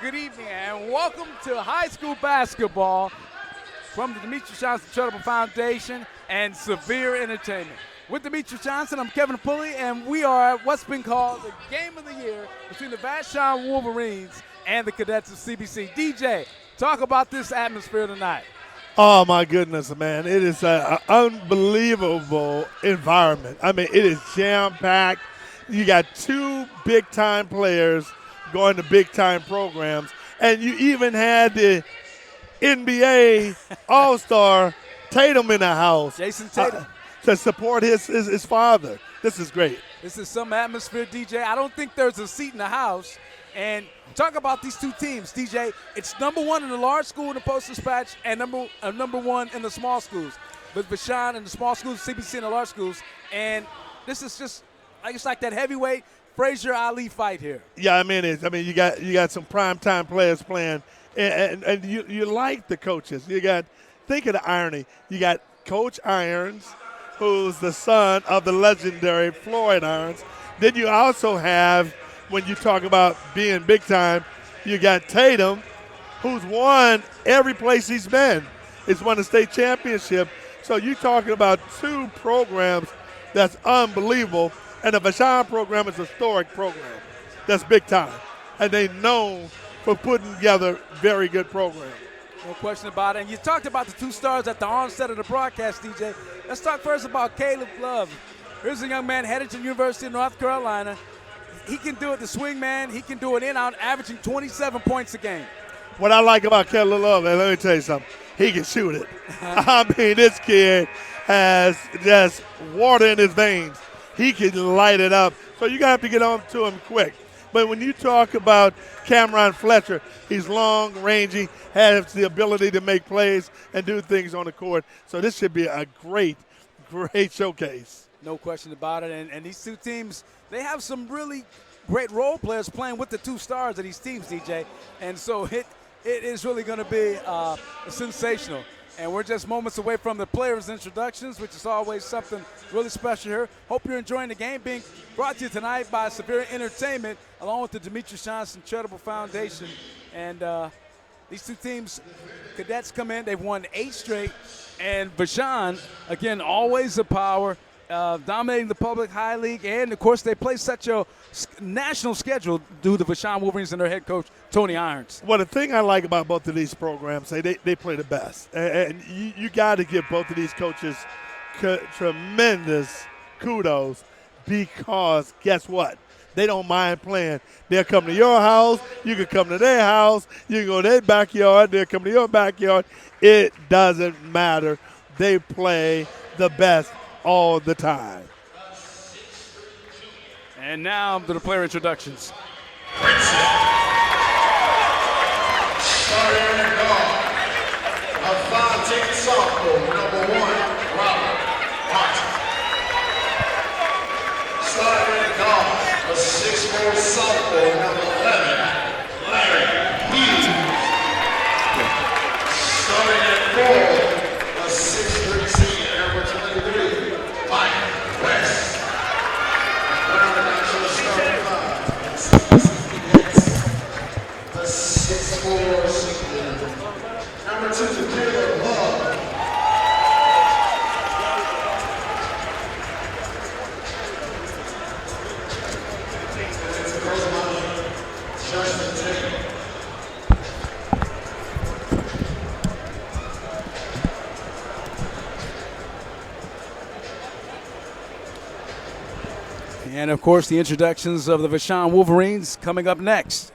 good evening, and welcome to high school basketball from the Demetrious Charitable Foundation and Severe Entertainment. With Demetrious Johnson, I'm Kevin Pulley, and we are at what's been called the game of the year between the Vashon Wolverines and the cadets of CBC. DJ, talk about this atmosphere tonight. Oh, my goodness, man. It is an unbelievable environment. I mean, it is jam-packed. You got two big-time players going to big-time programs, and you even had the NBA All-Star Tatum in the house. Jason Tatum. To support his father. This is great. This is some atmosphere, DJ. I don't think there's a seat in the house. And talk about these two teams, DJ. It's number one in the large school in the Post-Dispatch and number one in the small schools. With Vashon in the small schools, CBC in the large schools. And this is just, it's like that heavyweight Frazier-Ali fight here. Yeah, I mean, you got some primetime players playing. And you like the coaches. Think of the irony. You got Coach Irons, who's the son of the legendary Floyd Irons. Then you also have, when you talk about being big time, you got Tatum, who's won every place he's been. He's won the state championship. So you're talking about two programs that's unbelievable. And the Vashon program is a historic program. That's big time. And they're known for putting together very good programs. No question about it. And you talked about the two stars at the onset of the broadcast, DJ. Let's talk first about Caleb Love. Here's a young man headed to the University of North Carolina. He can do it, the swing man. He can do it in-out, averaging 27 points a game. What I like about Caleb Love, and let me tell you something, he can shoot it. I mean, this kid has just water in his veins. He can light it up. So you have to get on to him quick. But when you talk about Cameron Fletcher, he's long, rangy, has the ability to make plays and do things on the court. So this should be a great showcase. No question about it. And these two teams, they have some really great role players playing with the two stars of these teams, DJ. And so it is really going to be sensational. And we're just moments away from the players' introductions, which is always something really special here. Hope you're enjoying the game being brought to you tonight by Severe Entertainment, along with the Demetrious Johnson Charitable Foundation. And these two teams, cadets come in. They've won 8 straight. And Vashon, again, always a power, dominating the public high league. And, of course, they play such a national schedule due to the Vashon Wolverines and their head coach, Tony Irons. Well, the thing I like about both of these programs, they play the best. And you got to give both of these coaches tremendous kudos because guess what? They don't mind playing. They'll come to your house. You can come to their house. You can go to their backyard. They'll come to your backyard. It doesn't matter. They play the best all the time. And now to the player introductions. Starting in the guard, a 5'10" sophomore, number 1, Robert Martin. Starting in the guard, a 6'4" sophomore, number 11, Larry Hughes. Starting at 4, a 6'3" senior, number 23, Mike West. The 6'4" senior, number 2, Caleb Love. Justin Tatum. And, of course, the introductions of the Vashon Wolverines coming up next.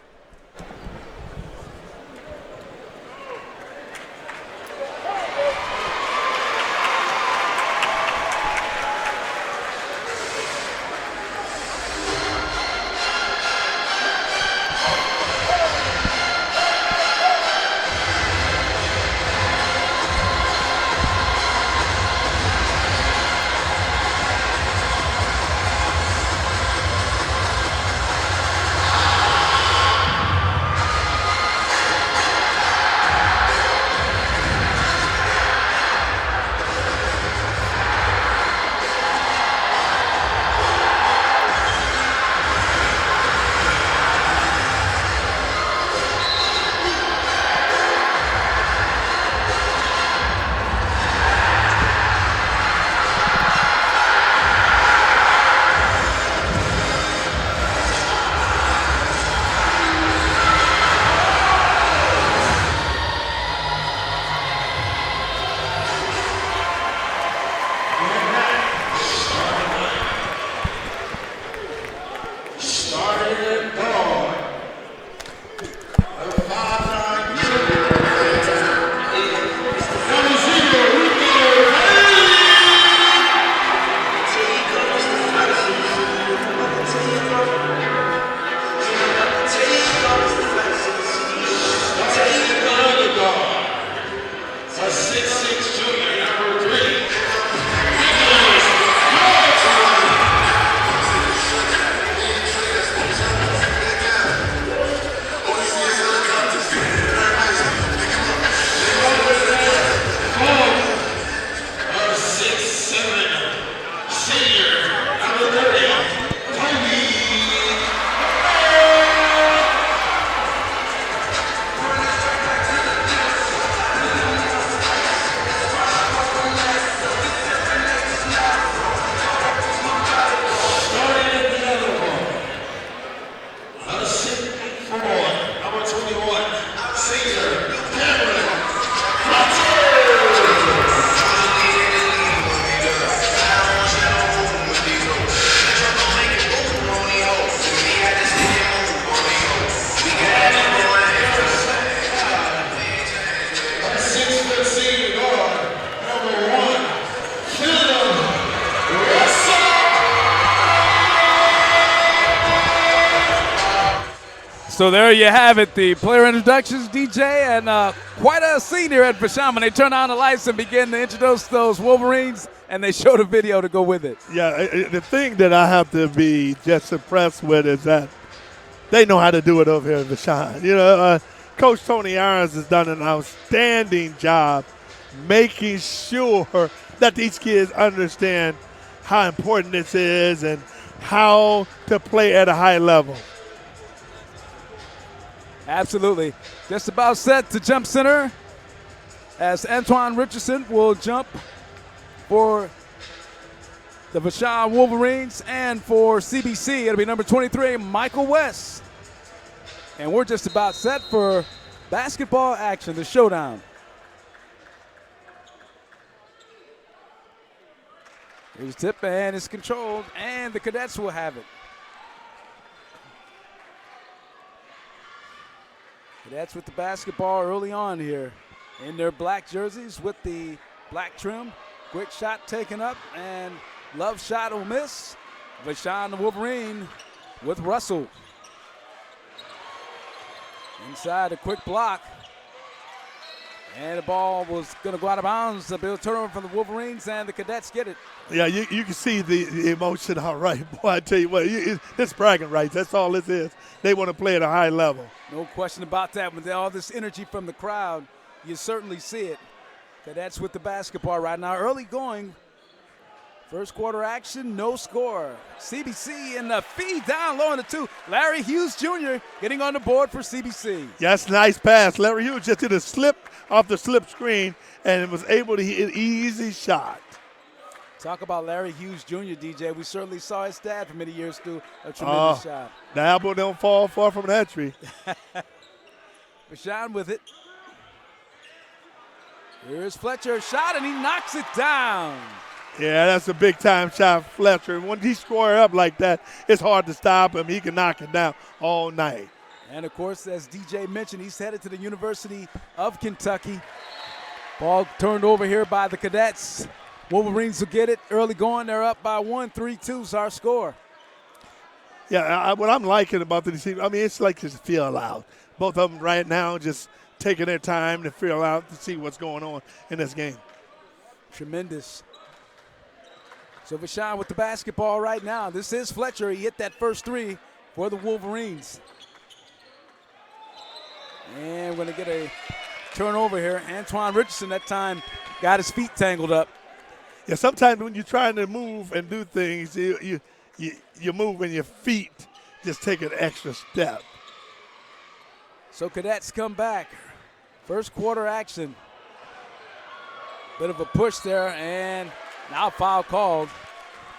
So there you have it, the player introductions, DJ, and quite a scene here at Vashon when they turn on the lights and begin to introduce those Wolverines, and they show the video to go with it. Yeah, the thing that I have to be just impressed with is that they know how to do it over here at Vashon. You know, Coach Tony Irons has done an outstanding job making sure that these kids understand how important this is and how to play at a high level. Absolutely. Just about set to jump center as Antoine Richardson will jump for the Vashon Wolverines, and for CBC, it'll be number 23, Michael West. And we're just about set for basketball action, the showdown. Here's tip, and it's controlled, and the Cadets will have it. Cadets with the basketball early on here in their black jerseys with the black trim. Quick shot taken up, and love shot will miss. Vashon the Wolverine with Russell. Inside a quick block. And the ball was going to go out of bounds. A big turnover from the Wolverines, and the Cadets get it. Yeah, you can see the emotion. All right, boy, I tell you what, it's bragging rights. That's all this is. They want to play at a high level. No question about that. With all this energy from the crowd, you certainly see it. Cadets with the basketball right now. Early going. First quarter action, no score. CBC in the feed down low in the 2. Larry Hughes Jr. getting on the board for CBC. Yes, nice pass. Larry Hughes just did a slip off the slip screen and was able to hit an easy shot. Talk about Larry Hughes Jr., DJ. We certainly saw his dad for many years do a tremendous shot. The apple don't fall far from that tree. Vashon with it. Here's Fletcher, shot, and he knocks it down. Yeah, that's a big-time shot, Fletcher. When he square up like that, it's hard to stop him. He can knock it down all night. And, of course, as DJ mentioned, he's headed to the University of Kentucky. Ball turned over here by the Cadets. Wolverines will get it early going. They're up by 1, 3-2 is our score. Yeah, what I'm liking about this team, I mean, it's like just feel out. Both of them right now just taking their time to feel out to see what's going on in this game. Tremendous. So Vashon with the basketball right now. This is Fletcher. He hit that first 3 for the Wolverines. And we're going to get a turnover here. Antoine Richardson that time got his feet tangled up. Yeah, sometimes when you're trying to move and do things, you move and your feet just take an extra step. So Cadets come back. First quarter action. Bit of a push there, and now foul called.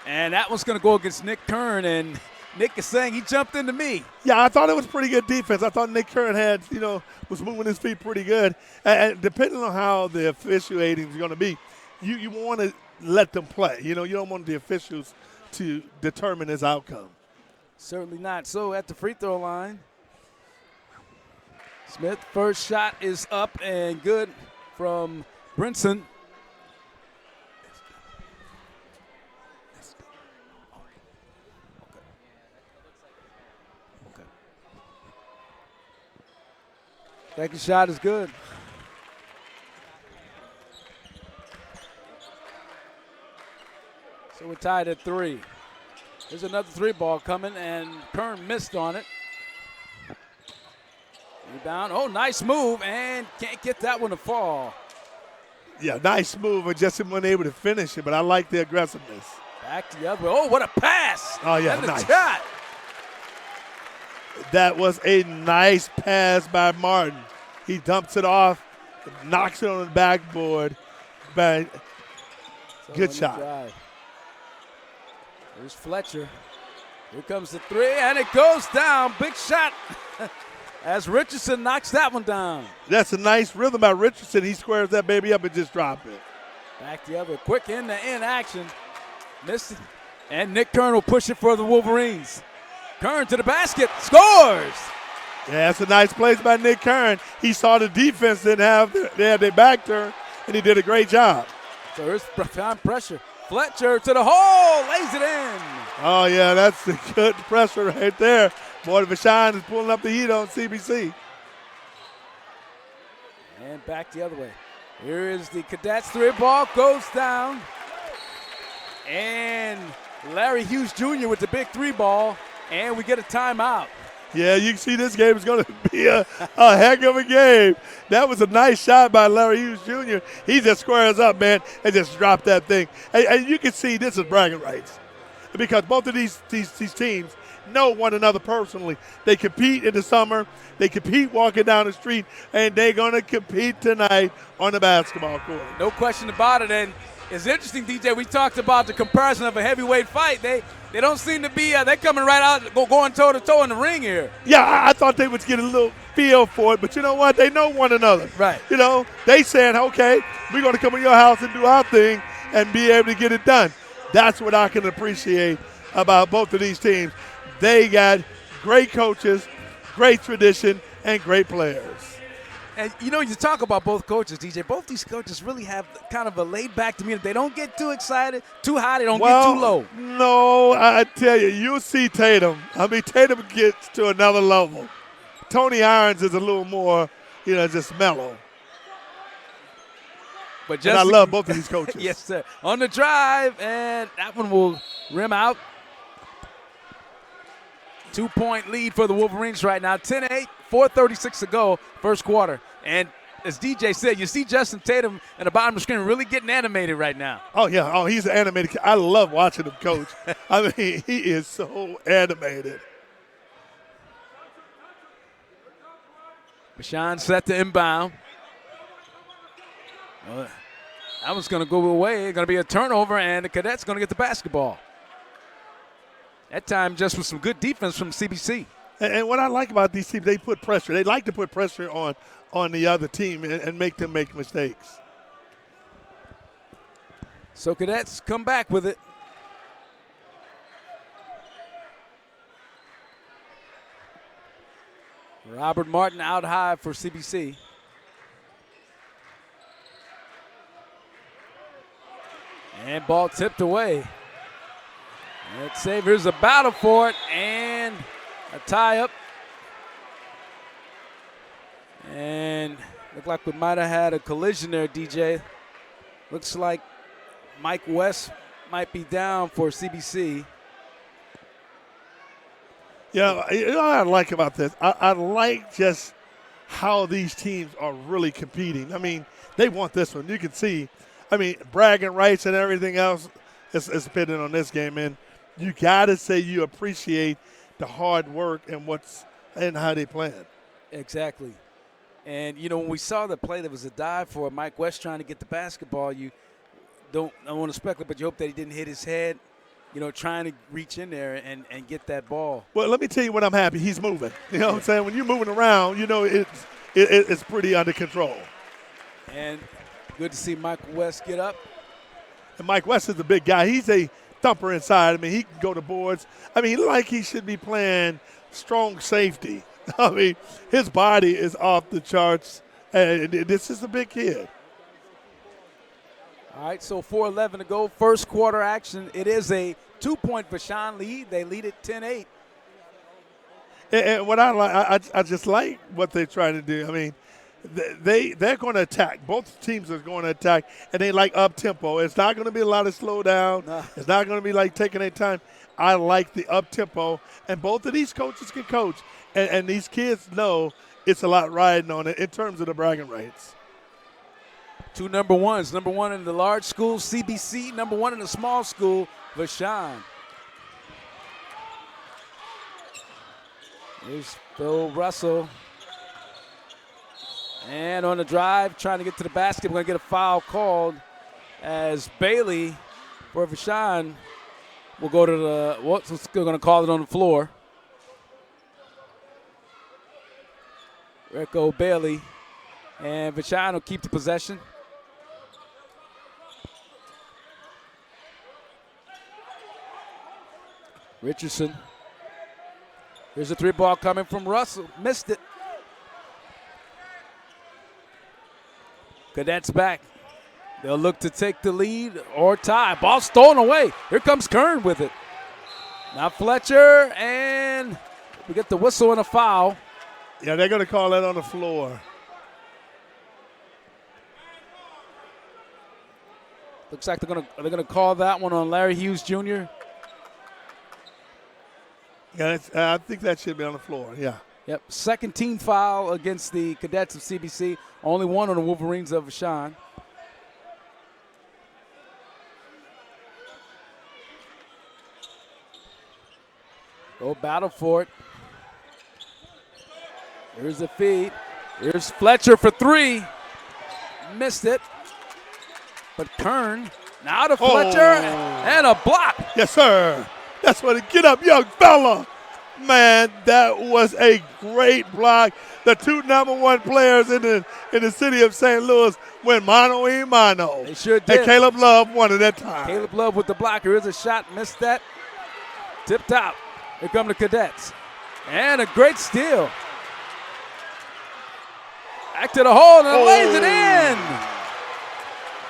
And that one's going to go against Nick Kern, and Nick is saying he jumped into me. Yeah, I thought it was pretty good defense. I thought Nick Kern was moving his feet pretty good. And depending on how the officiating is going to be, you want to let them play. You don't want the officials to determine his outcome. Certainly not. So at the free throw line, Smith, first shot is up and good from Brinson. Second shot is good. So we're tied at 3. There's another 3 ball coming, and Kern missed on it. Rebound. Oh, nice move, and can't get that one to fall. Yeah, nice move, and just wasn't able to finish it, but I like the aggressiveness. Back to the other way. Oh, what a pass. Oh, yeah, and nice. A shot. That was a nice pass by Martin. He dumps it off, knocks it on the backboard. Bang. Good shot. Drive. Here's Fletcher. Here comes the 3, and it goes down. Big shot as Richardson knocks that one down. That's a nice rhythm by Richardson. He squares that baby up and just drops it. Back the other. Quick in-to-in action. Missed it. And Nick Kern will push it for the Wolverines. Kern to the basket. Scores! Yeah, that's a nice place by Nick Kern. He saw the defense they had their back turned, and he did a great job. So here's pressure. Fletcher to the hole, lays it in. Oh, yeah, that's the good pressure right there Boy, Vashon is pulling up the heat on CBC. And back the other way. Here is the Cadets. 3-ball goes down. And Larry Hughes Jr. with the big 3-ball. And we get a timeout. Yeah, you can see this game is going to be a heck of a game. That was a nice shot by Larry Hughes Jr. He just squares up, man, and just dropped that thing. And you can see this is bragging rights because both of these teams know one another personally. They compete in the summer. They compete walking down the street, and they're going to compete tonight on the basketball court. No question about it. And it's interesting, DJ, we talked about the comparison of a heavyweight fight. They don't seem to be they're coming right out, going toe-to-toe in the ring here. Yeah, I thought they would get a little feel for it, but you know what? They know one another. Right. You know, they saying, okay, we're going to come in your house and do our thing and be able to get it done. That's what I can appreciate about both of these teams. They got great coaches, great tradition, and great players. And, you know, you talk about both coaches, DJ. Both these coaches really have kind of a laid-back demeanor. They don't get too excited, too high. They don't get too low. No, I tell you, you'll see Tatum. I mean, Tatum gets to another level. Tony Irons is a little more, just mellow. But I love both of these coaches. Yes, sir. On the drive, and that one will rim out. 2-point lead for the Wolverines right now. 10-8, 4:36 to go, first quarter. And as DJ said, you see Justin Tatum at the bottom of the screen really getting animated right now. Oh, yeah. Oh, he's an animated kid. I love watching him coach. I mean, he is so animated. Vashon set to inbound. That one's going to go away. Going to be a turnover, and the Cadets going to get the basketball. That time just with some good defense from CBC. And what I like about these teams, they put pressure. They like to put pressure on the other team and make them make mistakes. So Cadets come back with it. Robert Martin out high for CBC. And ball tipped away. Let's save. Here's a battle for it and a tie-up. And looked like we might have had a collision there, DJ. Looks like Mike West might be down for CBC. Yeah, you know what I like about this? I like just how these teams are really competing. I mean, they want this one. You can see, bragging rights and everything else is dependent on this game. And you got to say you appreciate the hard work and how they play it. Exactly. And, when we saw the play, there was a dive for Mike West trying to get the basketball. I don't want to speculate, but you hope that he didn't hit his head, trying to reach in there and get that ball. Well, let me tell you what I'm happy. He's moving. You know what I'm saying? When you're moving around, it's pretty under control. And good to see Mike West get up. And Mike West is a big guy. He's a thumper inside. He can go to boards. He should be playing strong safety. His body is off the charts, and this is a big kid. All right, so 4:11 to go, first quarter action. It is a 2-point Vashon lead. They lead it 10-8. And what I like, I just like what they're trying to do. They're going to attack. Both teams are going to attack, and they like up-tempo. It's not going to be a lot of slowdown. No. It's not going to be like taking their time. I like the up-tempo, and both of these coaches can coach. And these kids know it's a lot riding on it in terms of the bragging rights. Two number ones. Number one in the large school, CBC. Number one in the small school, Vashon. Here's Phil Russell. And on the drive, trying to get to the basket. We're going to get a foul called as Bailey for Vashon will go to the, what's going to call it on the floor. Rico Bailey. And Vashon will keep the possession. Richardson. Here's a 3-ball coming from Russell. Missed it. Cadets back. They'll look to take the lead or tie. Ball stolen away. Here comes Kern with it. Now Fletcher, and We get the whistle and a foul. Yeah, they're going to call that on the floor. Looks like they're gonna call that one on Larry Hughes Jr. Yeah, I think that should be on the floor. Yeah. Yep, second team foul against the Cadets of CBC. Only one on the Wolverines of Vashon. Go battle for it. Here's the feed. Here's Fletcher for three. Missed it. But Kern now to Fletcher and a block. Yes, sir. That's what it. Get up, young fella. Man, that was a great block. The two #1 players in the city of St. Louis went mano a mano. They sure did. And Caleb Love won it that time. Caleb Love with the blocker. Here's a shot. Missed that. Tipped out. Here come the Cadets. And a great steal. Back to the hole and lays it in.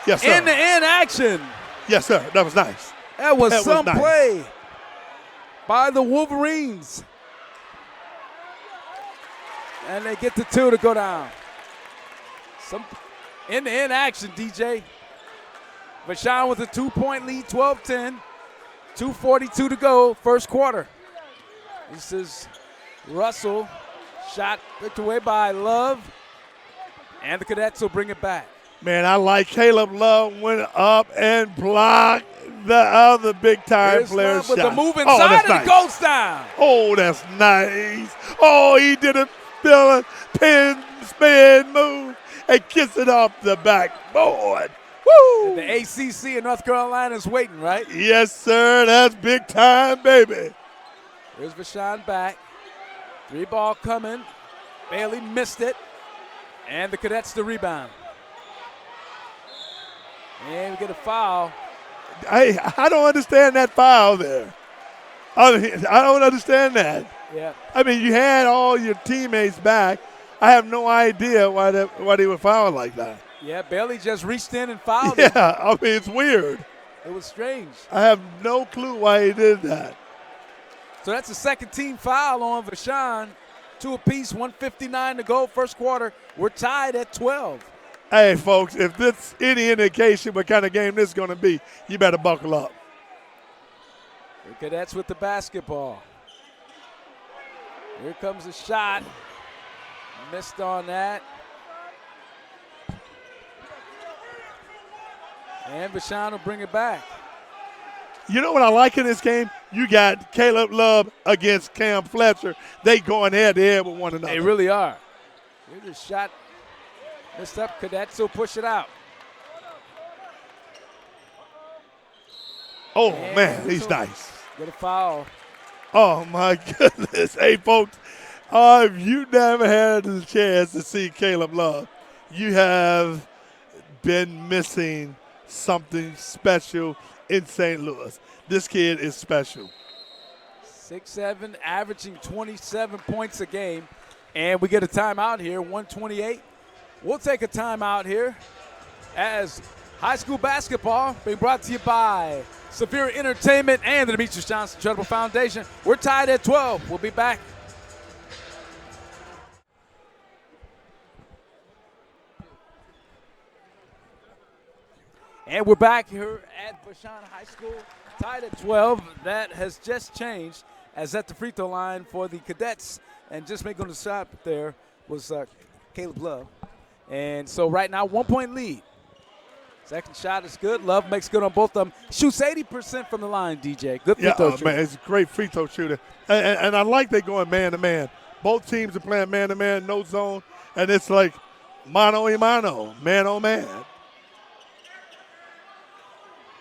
Yes, sir. In action. Yes, sir. That was nice. That was some nice. play by the Wolverines. And they get the two to go down. Some in action, DJ. Vashon with a 2-point lead, 12-10. 2:42 to go, first quarter. This is Russell. Shot picked away by Love. And the Cadets will bring it back. Man, I like Caleb Love went up and blocked the other big-time player shot. With the move inside and it goes down. Oh, that's nice. Oh, he did a pin spin move and kiss it off the backboard. Woo! And the ACC in North Carolina is waiting, right? Yes, sir. That's big time, baby. Here's Vashon back. 3-ball coming. Bailey missed it. And the Cadets the rebound. And we get a foul. I don't understand that foul there. I don't understand that. Yeah. I mean, you had all your teammates back. I have no idea why they were fouled like that. Yeah, Bailey just reached in and fouled him. Yeah, I mean, it's weird. It was strange. I have no clue why he did that. So that's the second team foul on Vashon. 2 apiece, 1:59 to go, first quarter. We're tied at 12. Hey, folks, if this any indication what kind of game this is going to be, you better buckle up. The Cadets with the basketball. Here comes a shot. Missed on that. And Vashon will bring it back. You know what I like in this game? You got Caleb Love against Cam Fletcher. They going head-to-head with one another. They really are. Here's a shot. Missed up. Cadets will push it out. Oh, and man, he's nice. Get a foul. Oh, my goodness. Hey, folks, if you never had the chance to see Caleb Love, you have been missing something special in St. Louis. This kid is special. 6'7", averaging 27 points a game. And we get a timeout here, 1:28. We'll take a timeout here as high school basketball being brought to you by Severe Entertainment and the Demetrious Johnson Charitable Foundation. We're tied at 12. We'll be back. And we're back here at Vashon High School, tied at 12. That has just changed as at the free throw line for the Cadets. And just making the shot there was Caleb Love. And so right now, 1-point lead. Second shot is good. Love makes good on both of them. Shoots 80% from the line, DJ. Good free throw shooter. Man, it's a great free throw shooter. And I like they going man-to-man. Both teams are playing man-to-man, no zone. And it's like mano a mano, man-on-man.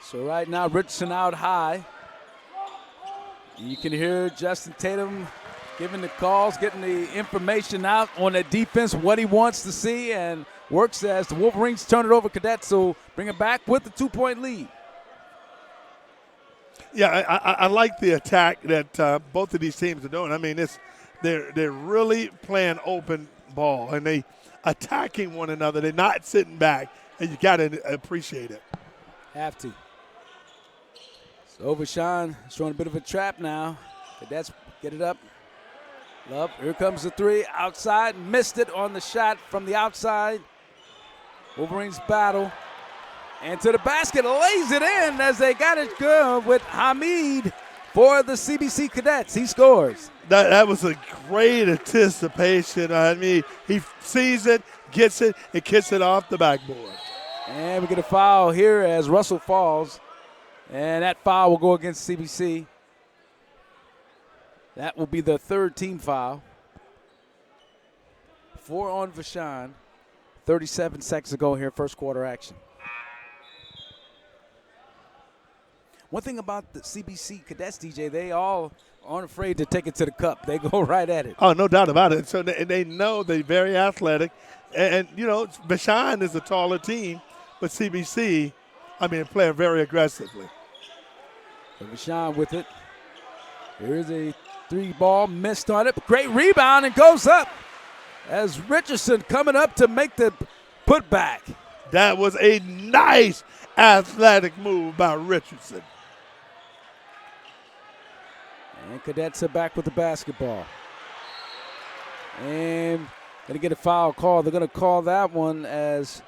So right now, Richardson out high. You can hear Justin Tatum giving the calls, getting the information out on the defense, what he wants to see, and works as the Wolverines turn it over. Cadets will bring it back with the 2-point lead. Yeah, I like the attack that both of these teams are doing. I mean, they're really playing open ball, and they attacking one another. They're not sitting back, and you got to appreciate it. Have to. So Vashon showing a bit of a trap now. Cadets get it up. Love, here comes the three. Outside, missed it on the shot from the outside. Wolverines battle. And to the basket, lays it in as they got it good with Hamid for the CBC Cadets. He scores. That was a great anticipation. I mean, he sees it, gets it, and kicks it off the backboard. And we get a foul here as Russell falls. And that foul will go against CBC. That will be the third team foul. 4 on Vashon. 37 seconds to go here, first quarter action. One thing about the CBC Cadets, DJ, they all aren't afraid to take it to the cup. They go right at it. Oh, no doubt about it. So they know they're very athletic. And you know, Vashon is a taller team, but CBC, play very aggressively. So Vashon with it. Here's a 3-ball, missed on it. Great rebound and goes up as Richardson coming up to make the putback. That was a nice athletic move by Richardson. And Cadets are back with the basketball. And going to get a foul call. They're going to call that one as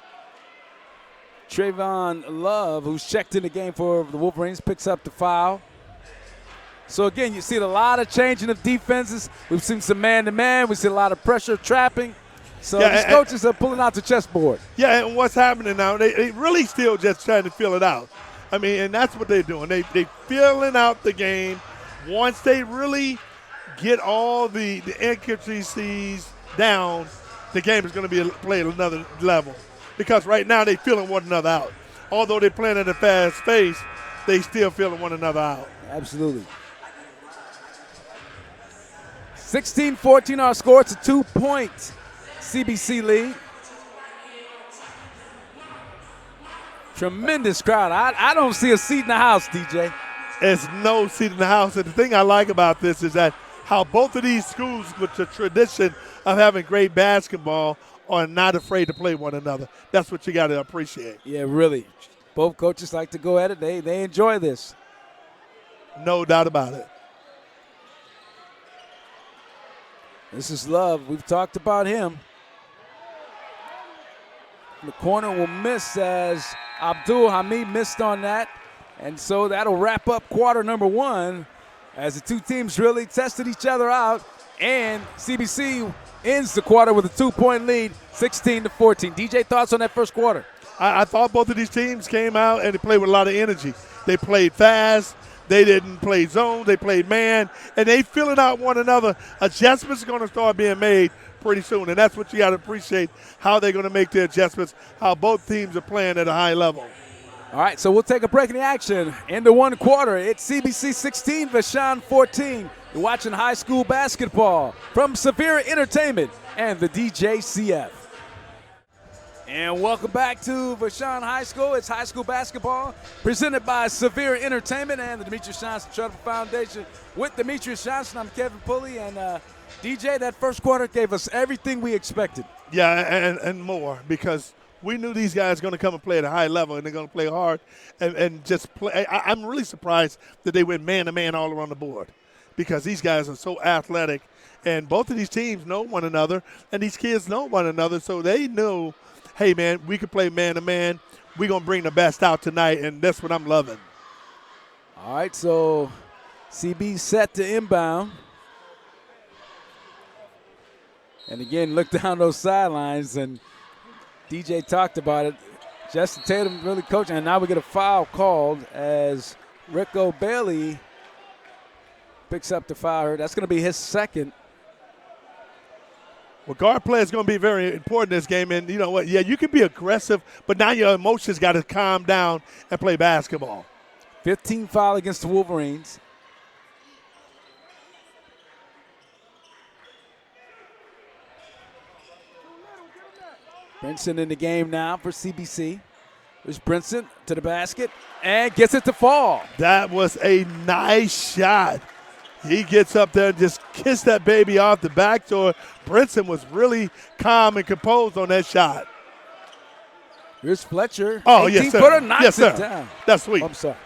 Trayvon Love, who's checked in the game for the Wolverines, picks up the foul. So, again, you see a lot of changing of defenses. We've seen some man-to-man. We've seen a lot of pressure trapping. So these coaches are pulling out the chessboard. Yeah, and what's happening now, they really still just trying to feel it out. And that's what they're doing. They feeling out the game. Once they really get all the intricacies down, the game is going to be played at another level. Because right now they're feeling one another out. Although they're playing at a fast pace, they still feeling one another out. Absolutely. 16-14 our score. It's a 2-point CBC lead. Tremendous crowd. I don't see a seat in the house, DJ. There's no seat in the house. And the thing I like about this is that how both of these schools with the tradition of having great basketball are not afraid to play one another. That's what you got to appreciate. Yeah, really. Both coaches like to go at it. They enjoy this. No doubt about it. This is Love. We've talked about him. The corner will miss as Abdul Hamid missed on that. And so that'll wrap up quarter number 1 as the two teams really tested each other out. And CBC ends the quarter with a 2-point lead, 16-14. DJ, thoughts on that first quarter? I thought both of these teams came out and they played with a lot of energy. They played fast. They didn't play zone. They played man. And they filling out one another. Adjustments are going to start being made pretty soon. And that's what you got to appreciate, how they're going to make the adjustments, how both teams are playing at a high level. All right, so we'll take a break in the action. Into one quarter, it's CBC 16, Vashon 14. You're watching high school basketball from Severe Entertainment and the DJCF. And welcome back to Vashon High School. It's high school basketball presented by Severe Entertainment and the Demetrious Johnson Charitable Foundation. With Demetrious Johnson, I'm Kevin Pulley. And DJ, that first quarter gave us everything we expected. Yeah, and more, because we knew these guys going to come and play at a high level, and they're going to play hard and just play. I'm really surprised that they went man-to-man all around the board, because these guys are so athletic, and both of these teams know one another, and these kids know one another, so they knew, hey, man, we can play man-to-man. We're going to bring the best out tonight, and that's what I'm loving. All right, so CB set to inbound. And again, look down those sidelines, and DJ talked about it. Justin Tatum really coaching, and now we get a foul called as Rico Bailey picks up the foul. That's going to be his second. Well, guard play is going to be very important in this game, and you know what? Yeah, you can be aggressive, but now your emotions got to calm down and play basketball. 15 foul against the Wolverines. Brinson in the game now for CBC. There's Brinson to the basket and gets it to fall. That was a nice shot. He gets up there and just kissed that baby off the back door. Brinson was really calm and composed on that shot. Here's Fletcher. Oh, yes, sir. 18-footer, knocks yes, sir. it down. That's sweet. I'm sorry.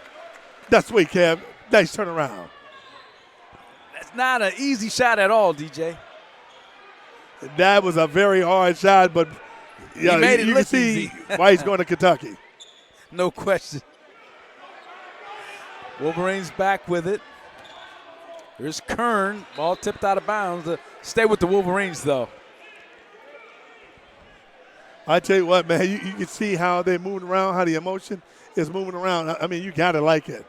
That's sweet, Kev. Nice turnaround. It's not an easy shot at all, DJ. That was a very hard shot, but He made it you look can see easy. why he's going to Kentucky. No question. Wolverines back with it. Here's Kern. Ball tipped out of bounds. Stay with the Wolverines, though. I tell you what, man, you can see how they're moving around, how the emotion is moving around. I mean, you got to like it.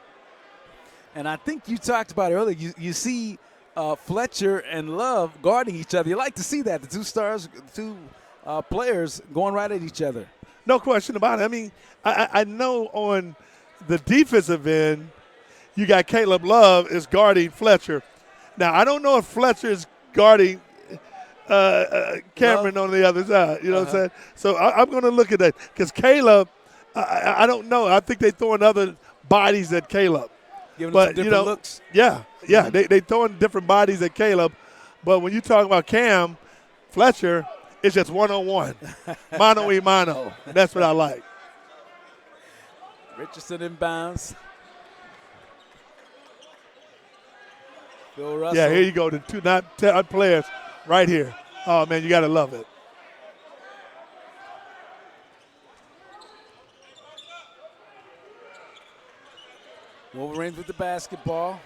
And I think you talked about it earlier. You see Fletcher and Love guarding each other. You like to see that, the two stars, two players going right at each other. No question about it. I mean, I know on the defensive end, you got Caleb Love is guarding Fletcher. Now, I don't know if Fletcher is guarding Cameron on the other side. You know what I'm saying? So I'm going to look at that because Caleb, I don't know. I think they're throwing other bodies at Caleb. Giving him some different looks. Yeah. They throwing different bodies at Caleb. But when you talk about Cam, Fletcher, it's just one-on-one, mano-y-mano. That's what I like. Richardson inbounds. Phil Russell. Yeah, here you go. The two not players right here. Oh, man, you got to love it. Wolverines with the basketball.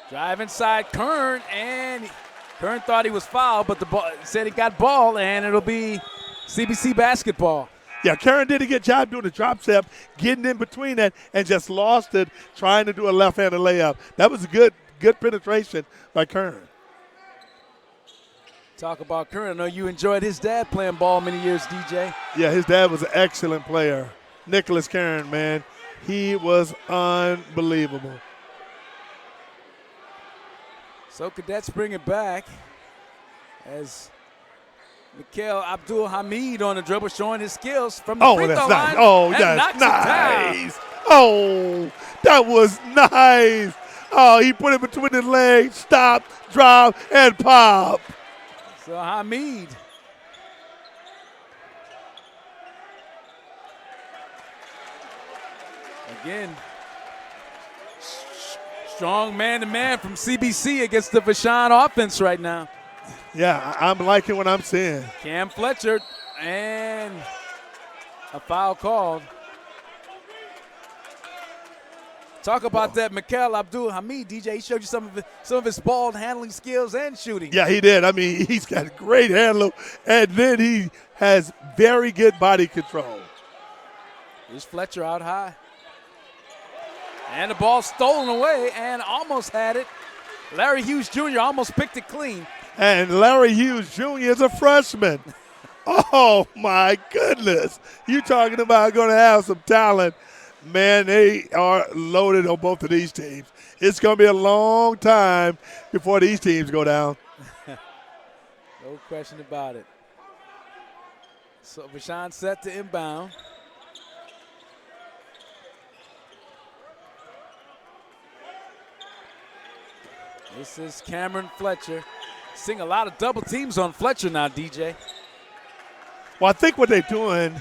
Drive inside Kern, and Kern thought he was fouled, but the ball said he got ball, and it'll be CBC basketball. Yeah, Karen did a good job doing the drop step, getting in between that, and just lost it trying to do a left-handed layup. That was a good penetration by Kern. Talk about Kern. I know you enjoyed his dad playing ball many years, DJ. Yeah, his dad was an excellent player. Nicholas Kern, man. He was unbelievable. So Cadets bring it back as Mikhail Abdul-Hamid on the dribble showing his skills from the free throw line. Oh, that's nice. Oh, that was nice. Oh, he put it between his legs, stop, drop, and pop. So Hamid. Again, strong man-to-man from CBC against the Vashon offense right now. Yeah, I'm liking what I'm seeing. Cam Fletcher, and a foul called. Talk about that Mikhail Abdul-Hamid, DJ. He showed you some of his ball handling skills and shooting. Yeah, he did. I mean, he's got a great handle, and then he has very good body control. Here's Fletcher out high. And the ball stolen away and almost had it. Larry Hughes Jr. almost picked it clean. And Larry Hughes Jr. is a freshman. Oh, my goodness. You talking about going to have some talent. Man, they are loaded on both of these teams. It's going to be a long time before these teams go down. No question about it. So Vashon set to inbound. This is Cameron Fletcher. Seeing a lot of double teams on Fletcher now, DJ. Well, I think what they're doing,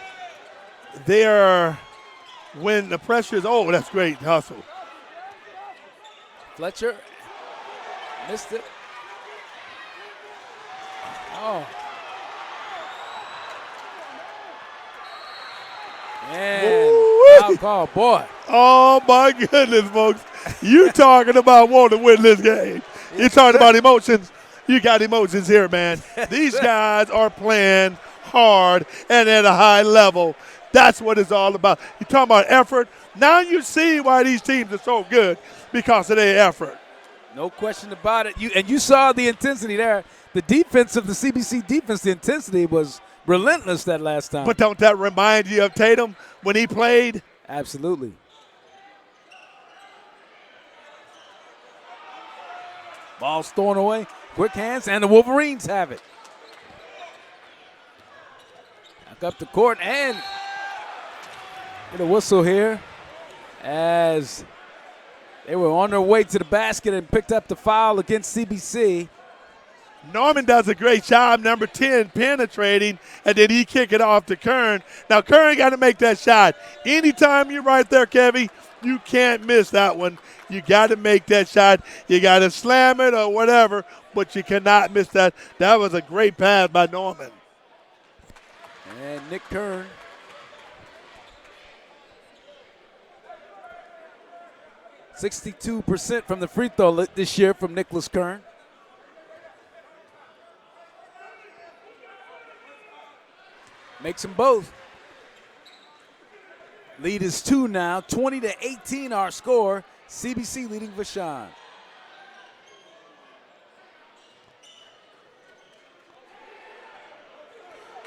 when the pressure is, oh, that's great, hustle. Fletcher missed it. Oh. And foul call, boy. Oh, my goodness, folks. You talking about wanting to win this game. You're talking about emotions. You got emotions here, man. These guys are playing hard and at a high level. That's what it's all about. You're talking about effort. Now you see why these teams are so good, because of their effort. No question about it. You saw the intensity there. The defense of the CBC defense, the intensity was relentless that last time. But don't that remind you of Tatum when he played? Absolutely. Ball stolen away. Quick hands, and the Wolverines have it. Back up the court, and get a whistle here as they were on their way to the basket and picked up the foul against CBC. Norman does a great job, number 10, penetrating, and then he kick it off to Kern. Now, Kern got to make that shot. Anytime you're right there, Kevy, you can't miss that one. You got to make that shot. You got to slam it or whatever, but you cannot miss that. That was a great pass by Norman. And Nick Kern. %62% from the free throw this year from Nicholas Kern. Makes them both. Lead is 2 now, 20-18 our score. CBC leading Vashon.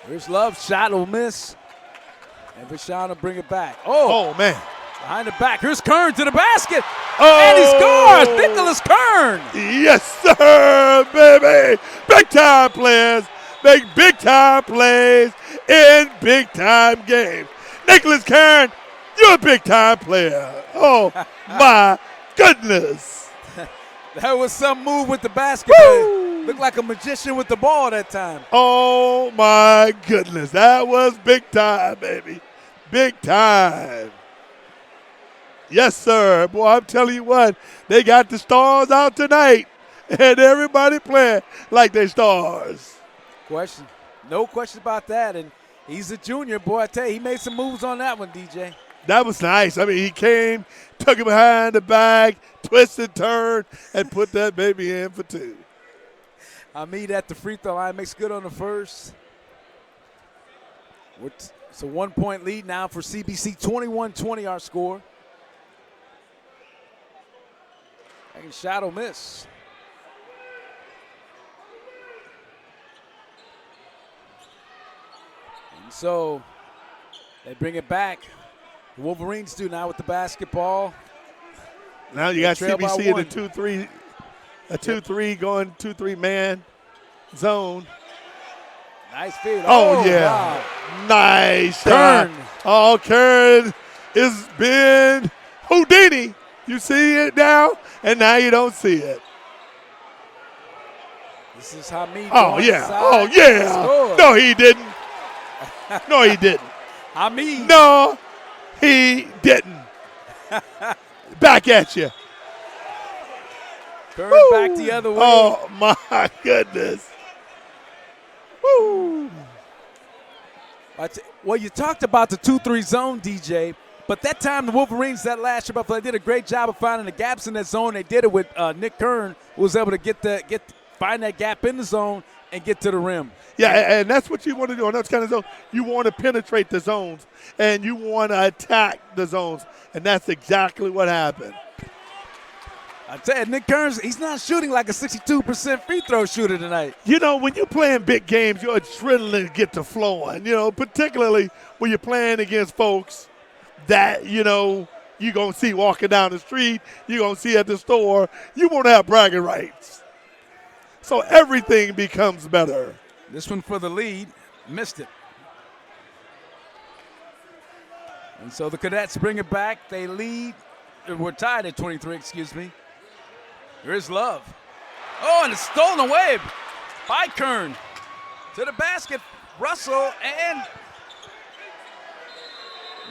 Here's Love, shot will miss. And Vashon will bring it back. Oh man. Behind the back, here's Kern to the basket. Oh. And he scores, Nicholas Kern. Yes, sir, baby. Big time players make big time plays in big time games. Nicholas Kern, you're a big time player. Oh, my goodness. That was some move with the basketball. Looked like a magician with the ball that time. Oh, my goodness. That was big time, baby. Big time. Yes, sir. Boy, I'm telling you what, they got the stars out tonight, and everybody playing like they stars. No question about that. And he's a junior, boy. I tell you, he made some moves on that one, DJ. That was nice. I mean, he came, took it behind the back, twisted, turned, and put that baby in for 2. Hamid at the free throw line makes good on the first. It's a 1-point lead now for CBC, 21-20 our score. Second shot will miss. And so they bring it back. The Wolverines do now with the basketball. Now you got Trail by CBC in one. a 2-3 going 2-3 man zone. Nice feed. Oh, yeah. Wow. Nice Kern. shot. Oh, Kern is been Houdini. You see it now, and now you don't see it. This is Hamid. Oh, yeah. Oh, yeah. No, he didn't. No, he didn't. Hamid. No, he didn't. Back at you. Kern back the other way. Oh, my goodness. Woo. Well, you talked about the 2-3 zone, DJ, but that time the Wolverines, that last year, they did a great job of finding the gaps in that zone. They did it with Nick Kern, who was able to find that gap in the zone and get to the rim. Yeah, and that's what you want to do on that kind of zone. You want to penetrate the zones, and you want to attack the zones, and that's exactly what happened. I tell you, Nick Kern, he's not shooting like a 62% free throw shooter tonight. You know, when you're playing big games, your adrenaline get to flowing, particularly when you're playing against folks that, you're going to see walking down the street, you're going to see at the store. You want to have bragging rights. So everything becomes better. This one for the lead, missed it. And so the Cadets bring it back. They lead. We're tied at 23, excuse me. Here's Love. Oh, and it's stolen away by Kern. To the basket, Russell, and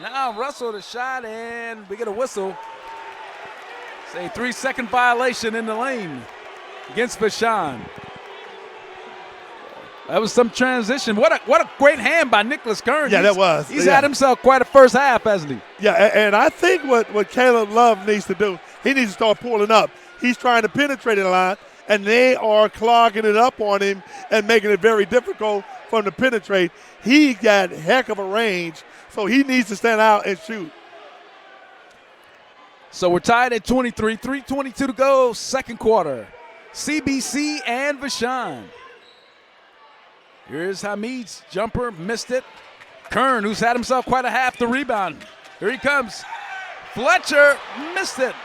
now Russell the shot, and we get a whistle. It's a 3-second violation in the lane against Vashon. That was some transition. What a great hand by Nicholas Kern. Yeah, that was. He's had himself quite a first half, hasn't he? Yeah, and I think what Caleb Love needs to do, he needs to start pulling up. He's trying to penetrate it a lot, and they are clogging it up on him and making it very difficult for him to penetrate. He got a heck of a range, so he needs to stand out and shoot. So we're tied at 23, 3:22 to go, second quarter. CBC and Vashon. Here's Hamid's jumper, missed it. Kern, who's had himself quite a half the rebound. Here he comes. Fletcher missed it.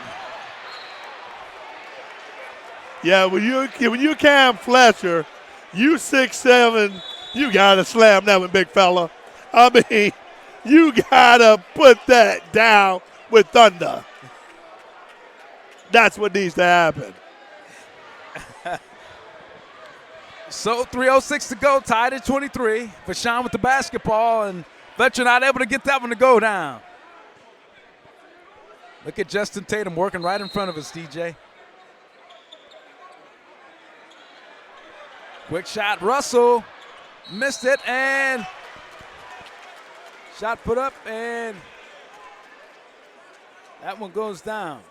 Yeah, when you Cam Fletcher, you 6'7", you gotta slam that one, big fella. I mean, you gotta put that down with thunder. That's what needs to happen. So 3:06 to go, tied at 23. Vashon with the basketball, and Fletcher not able to get that one to go down. Look at Justin Tatum working right in front of us, DJ. Quick shot, Russell missed it, and shot put up, and that one goes down.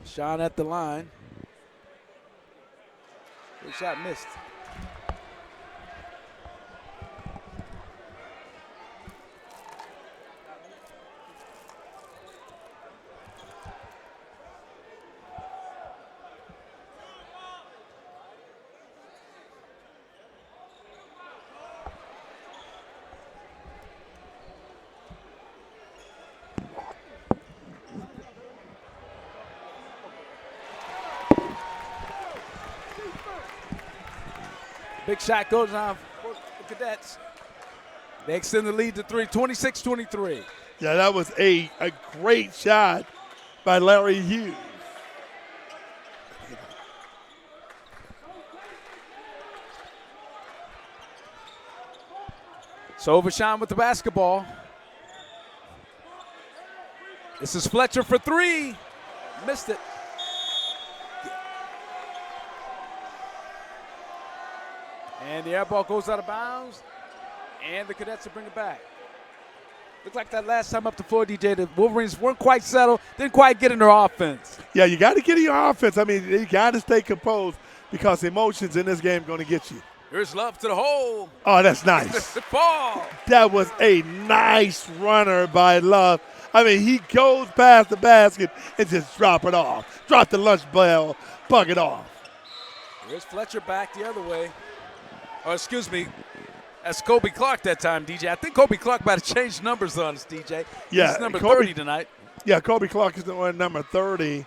Vashon at the line. Good shot missed. Big shot goes on for the Cadets. They extend the lead to 26-23. Yeah, that was a great shot by Larry Hughes. So Vashon with the basketball. This is Fletcher for three. Missed it. And the air ball goes out of bounds, and the Cadets will bring it back. Looked like that last time up the floor, DJ, the Wolverines weren't quite settled, didn't quite get in their offense. Yeah, you got to get in your offense. I mean, you got to stay composed because emotions in this game are going to get you. Here's Love to the hole. Oh, that's nice. Ball. That was a nice runner by Love. I mean, he goes past the basket and just drop it off. Drop the lunch bell, bucket off. Here's Fletcher back the other way. Or excuse me, that's Kobe Clark that time, DJ. I think Kobe Clark might have changed numbers on us, DJ. Yeah, he's number Kobe, 30 tonight. Yeah, Kobe Clark is the one number 30.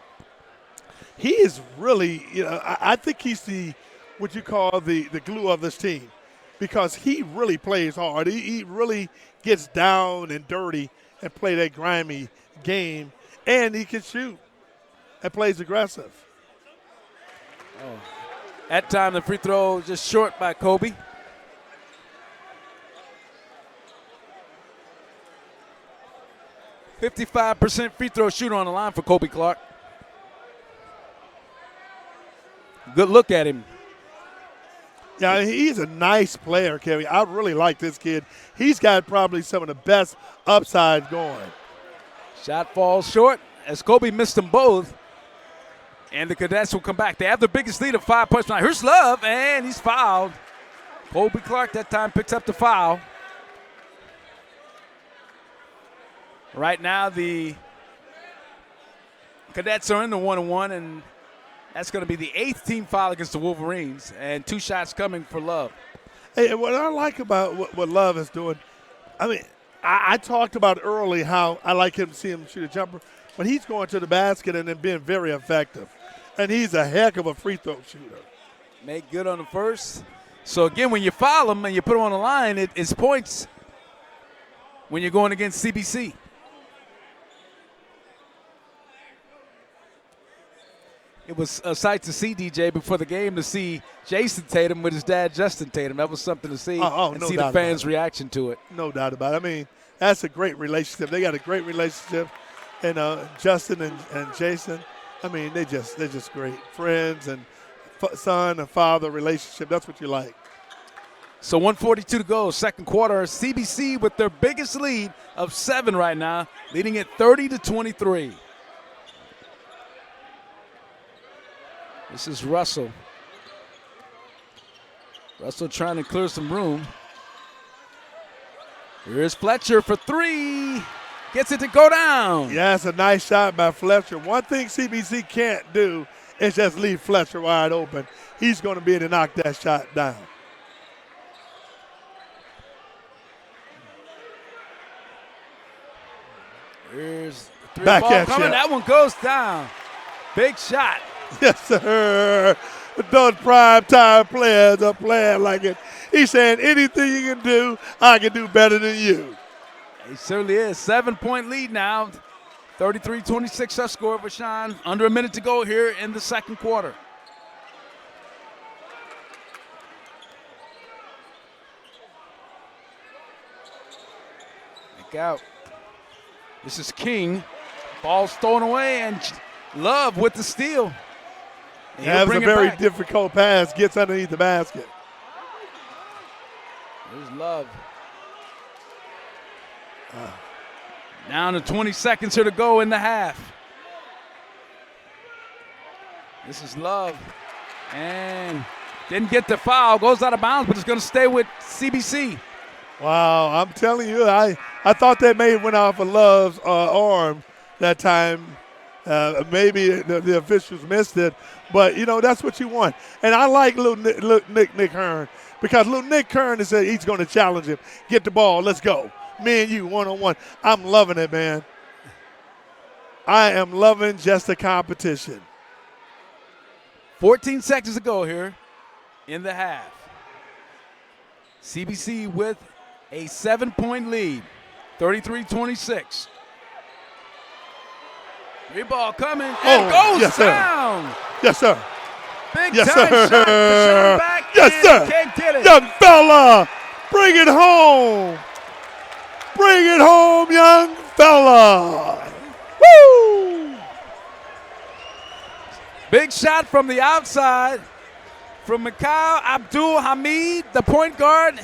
He is really, I think he's the what you call the glue of this team because he really plays hard. He really gets down and dirty and play that grimy game, and he can shoot and plays aggressive. Oh. At time, the free throw just short by Kobe. .55% free throw shooter on the line for Kobe Clark. Good look at him. Yeah, he's a nice player, Kevy. I really like this kid. He's got probably some of the best upside going. Shot falls short as Kobe missed them both. And the Cadets will come back. They have the biggest lead of 5 points tonight. Here's Love, and he's fouled. Kobe Clark that time picks up the foul. Right now, the Cadets are in the 1-1, and that's going to be the 8th team foul against the Wolverines, and 2 shots coming for Love. Hey, what I like about what Love is doing, I mean, I talked about early how I like him to see him shoot a jumper, but he's going to the basket and then being very effective. And he's a heck of a free throw shooter. Make good on the first. So, again, when you foul him and you put him on the line, it's points when you're going against CBC. It was a sight to see, DJ, before the game to see Jason Tatum with his dad, Justin Tatum. That was something to see and see the fans' reaction to it. No doubt about it. I mean, that's a great relationship. They got a great relationship. And Justin and Jason, I mean, they're just great friends and son and father relationship. That's what you like. So 1:42 to go, second quarter. CBC with their biggest lead of 7 right now, leading it 30-23. This is Russell. Russell trying to clear some room. Here's Fletcher for 3. Gets it to go down. Yeah, it's a nice shot by Fletcher. One thing CBC can't do is just leave Fletcher wide open. He's going to be able to knock that shot down. Here's Back ball at coming. you. That one goes down. Big shot. Yes, sir. Those prime time players are playing like it. He's saying anything you can do, I can do better than you. He certainly is. 7-point lead now. 33-26 our score, Vashon. Under a minute to go here in the second quarter. Back out. This is King. Ball stolen away, and Love with the steal. Has a very difficult pass, gets underneath the basket. There's Love. Down to 20 seconds here to go in the half. This is Love. And didn't get the foul. Goes out of bounds, but it's going to stay with CBC. Wow, I'm telling you, I thought that may have went off of Love's arm that time. Maybe the officials missed it, but, you know, that's what you want. And I like little Nick Hearn, because little Nick Hearn is he's going to challenge him. Get the ball, let's go. Me and you, one-on-one. I'm loving it, man. I am loving just the competition. 14 seconds to go here in the half. CBC with a 7-point lead, 33-26. Three ball coming, and goes yes, down. Sir. Yes, sir. Big yes, time sir. shot. Vashon back, yes, and sir. can't get it. Young fella, bring it home. Bring it home, young fella. Woo! Big shot from the outside from Mikhail Abdul-Hamid, the point guard.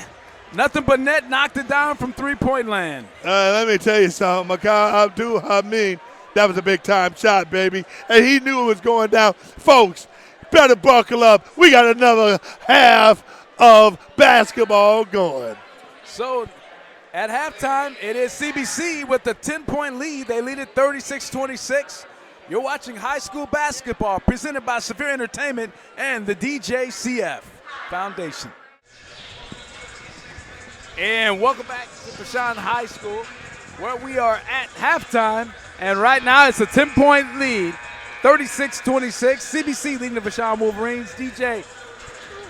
Nothing but net, knocked it down from three-point land. Let me tell you something. Mikhail Abdul-Hamid, that was a big-time shot, baby. And he knew it was going down. Folks, better buckle up. We got another half of basketball going. So at halftime, it is CBC with the 10-point lead. They lead it 36-26. You're watching high school basketball presented by Severe Entertainment and the DJCF Foundation. And welcome back to Vashon High School, where we are at halftime. And right now it's a 10-point lead, 36-26. CBC leading the Vashon Wolverines. DJ,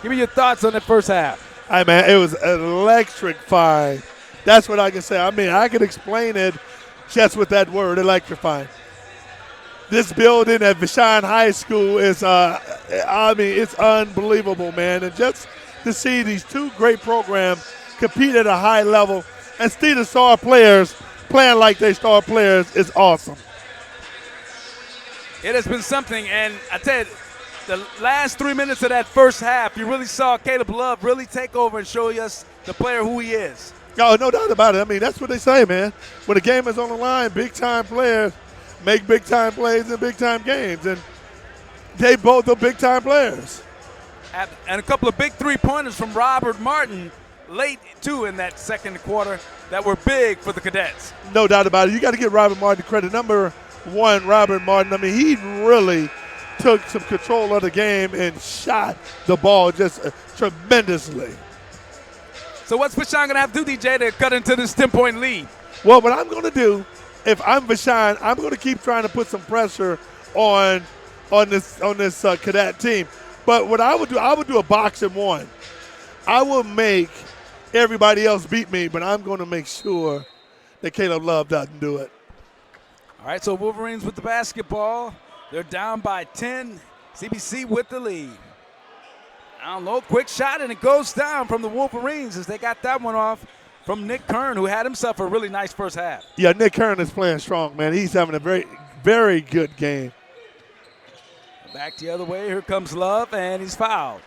give me your thoughts on the first half. Hey, man, it was electrifying. That's what I can say. I mean, I can explain it just with that word, electrifying. This building at Vashon High School is, it's unbelievable, man. And just to see these two great programs compete at a high level and see the star players playing like they star players is awesome. It has been something, and I tell you, the last 3 minutes of that first half, you really saw Caleb Love really take over and show us the player who he is. Oh, no doubt about it. I mean, that's what they say, man. When the game is on the line, big-time players make big-time plays in big-time games, and they both are big-time players. And a couple of big three-pointers from Robert Martin late, too, in that second quarter that were big for the Cadets. No doubt about it. You got to give Robert Martin credit. Number one, Robert Martin, I mean, he really took some control of the game and shot the ball just tremendously. So what's Vashon going to have to do, DJ, to cut into this 10-point lead? Well, what I'm going to do, if I'm Vashon, I'm going to keep trying to put some pressure on this cadet team. But what I would do a box and one. I will make everybody else beat me, but I'm going to make sure that Caleb Love doesn't do it. All right, so Wolverines with the basketball. They're down by 10. CBC with the lead. I don't know, quick shot, and it goes down from the Wolverines as they got that one off from Nick Kern, who had himself a really nice first half. Yeah, Nick Kern is playing strong, man. He's having a very, very good game. Back the other way, here comes Love, and he's fouled.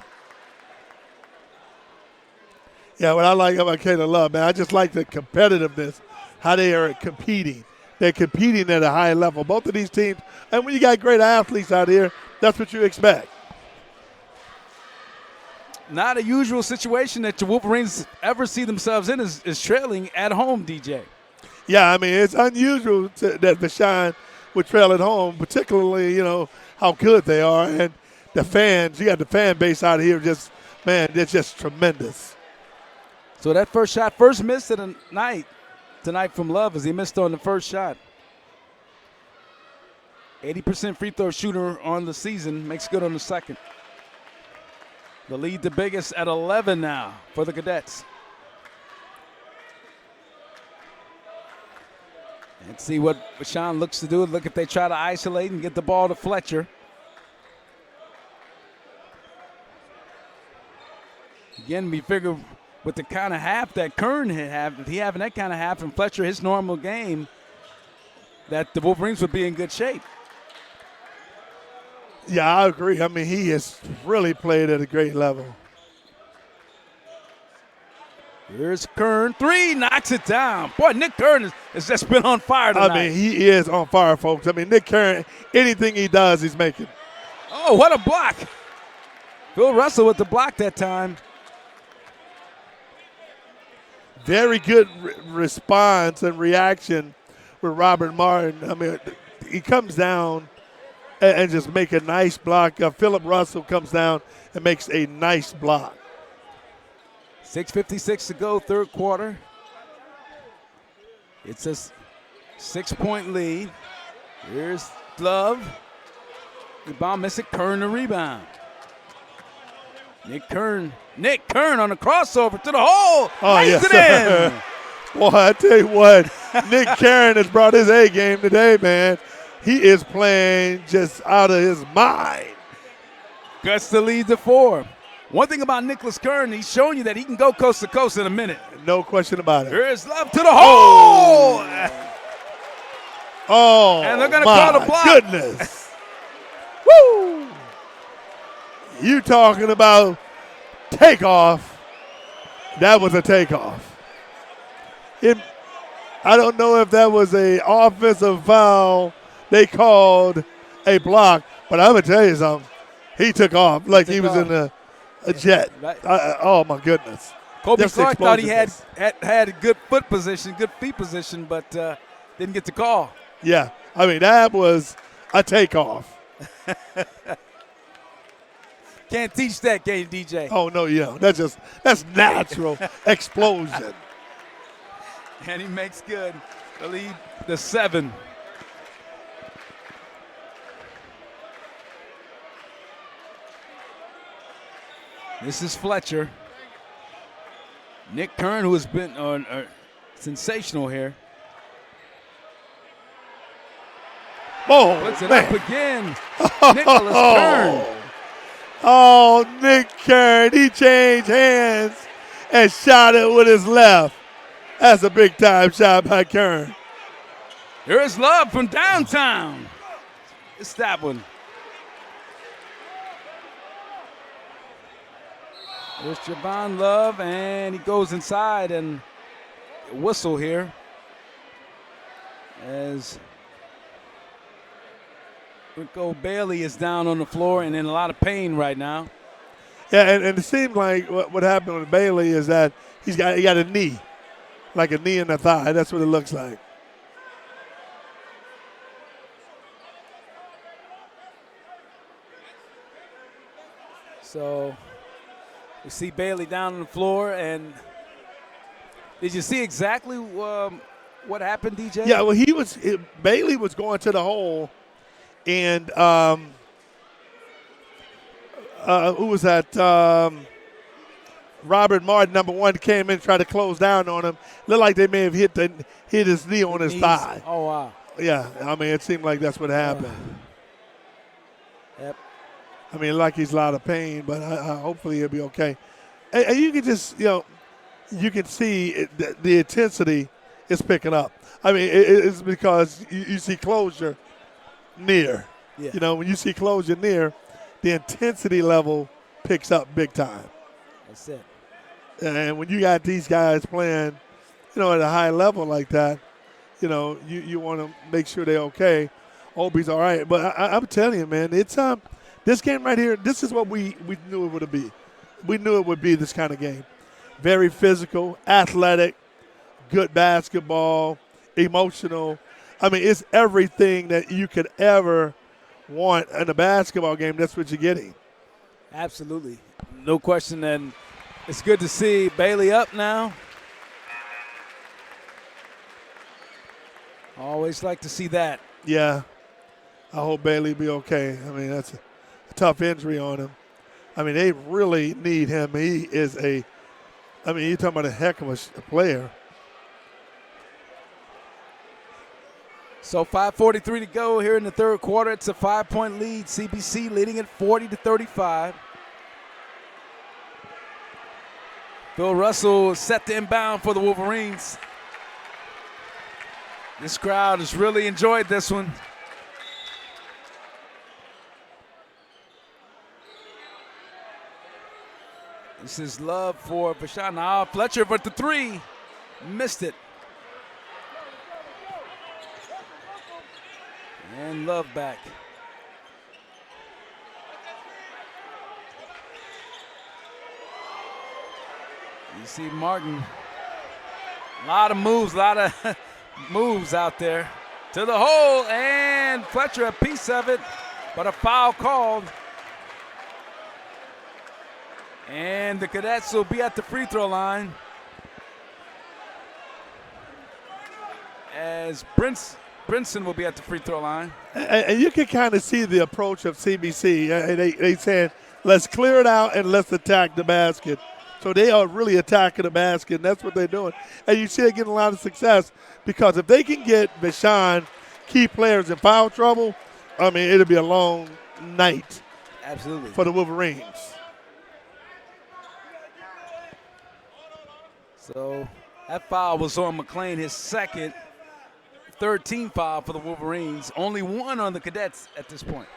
Yeah, what I like about Caleb Love, man, I just like the competitiveness, how they are competing. They're competing at a high level, both of these teams. And when you got great athletes out here, that's what you expect. Not a usual situation that the Wolverines ever see themselves in is trailing at home, DJ. Yeah, I mean, it's unusual that Vashon would trail at home, particularly, how good they are. And the fans, you got the fan base out here just, man, they're just tremendous. So that first miss of the night tonight from Love as he missed on the first shot. 80% free throw shooter on the season, makes good on the second. The lead the biggest at 11 now for the Cadets. Let's see what Vashon looks to do. Look if they try to isolate and get the ball to Fletcher. Again, we figure with the kind of half that Kern had, if he having that kind of half and Fletcher his normal game, that the Wolverines would be in good shape. Yeah, I agree. I mean, he has really played at a great level. Here's Kern. 3, knocks it down. Boy, Nick Kern has just been on fire tonight. I mean, he is on fire, folks. I mean, Nick Kern, anything he does, he's making. Oh, what a block. Phil Russell with the block that time. Very good response and reaction with Robert Martin. I mean, he comes down and just make a nice block. Philip Russell comes down and makes a nice block. 6:56 to go, third quarter. It's a 6-point lead. Here's Love. Rebound, miss it. Kern the rebound. Nick Kern on a crossover to the hole. Oh, Lays yes, it in. Boy, I tell you what, Nick Kern has brought his A game today, man. He is playing just out of his mind. Guts to lead the 4. One thing about Nicholas Kern, he's showing you that he can go coast to coast in a minute. No question about it. Here's Love to the hole. Oh, and they're going to call the block. Goodness. Woo! You talking about takeoff. That was a takeoff. I don't know if that was an offensive foul they called a block, but I'm going to tell you something. He took off like he was in a jet. Right. Oh, my goodness. Kobe Just Clark thought he had explosiveness. a good foot position, good feet position, but didn't get the call. Yeah, I mean, that was a takeoff. Can't teach that game, DJ. Oh, no, yeah. That's natural explosion. And he makes good. The lead, the 7. This is Fletcher. Nick Kern, who has been sensational here. Oh, Puts it man. up again. Nicholas Kern. Oh, Nick Kern. He changed hands and shot it with his left. That's a big-time shot by Kern. Here's Love from downtown. It's that one. There's Javon Love, and he goes inside and whistle here as Rico Bailey is down on the floor and in a lot of pain right now. Yeah, and it seemed like what happened with Bailey is that he got a knee, like a knee in the thigh. That's what it looks like. So you see Bailey down on the floor, and did you see exactly what happened, DJ? Yeah, well, Bailey was going to the hole, and who was that? Robert Martin, number 1, came in and tried to close down on him. Looked like they may have hit his knee on his thigh. Oh, wow. Yeah, I mean, it seemed like that's what happened. Yep. I mean, like he's a lot of pain, but hopefully he'll be okay. And you can just, you can see the intensity is picking up. I mean, it's because you see closure near. Yeah. When you see closure near, the intensity level picks up big time. That's it. And when you got these guys playing, at a high level like that, you want to make sure they're okay. Hope he's all right. But I'm telling you, man, it's this game right here, this is what we knew it would be. We knew it would be this kind of game. Very physical, athletic, good basketball, emotional. I mean, it's everything that you could ever want in a basketball game. That's what you're getting. Absolutely. No question. And it's good to see Bailey up now. Always like to see that. Yeah. I hope Bailey be okay. I mean, that's a tough injury on him. I mean, they really need him. He is you're talking about a heck of a player. So 5:43 to go here in the third quarter. It's a 5-point lead. CBC leading it 40-35. Bill Russell set to inbound for the Wolverines. This crowd has really enjoyed this one. This is love for Vashon. Now Fletcher for the three. Missed it. And Love back. You see Martin. A lot of moves out there. To the hole, and Fletcher a piece of it, but a foul called. And the Cadets will be at the free throw line as Brinson will be at the free throw line. And you can kind of see the approach of CBC. They said, let's clear it out and let's attack the basket. So they are really attacking the basket, and that's what they're doing. And you see they're getting a lot of success because if they can get Vashon, key players, in foul trouble, I mean, it'll be a long night. Absolutely. For the Wolverines. So that foul was on McLean, his second, third team foul for the Wolverines. Only one on the Cadets at this point.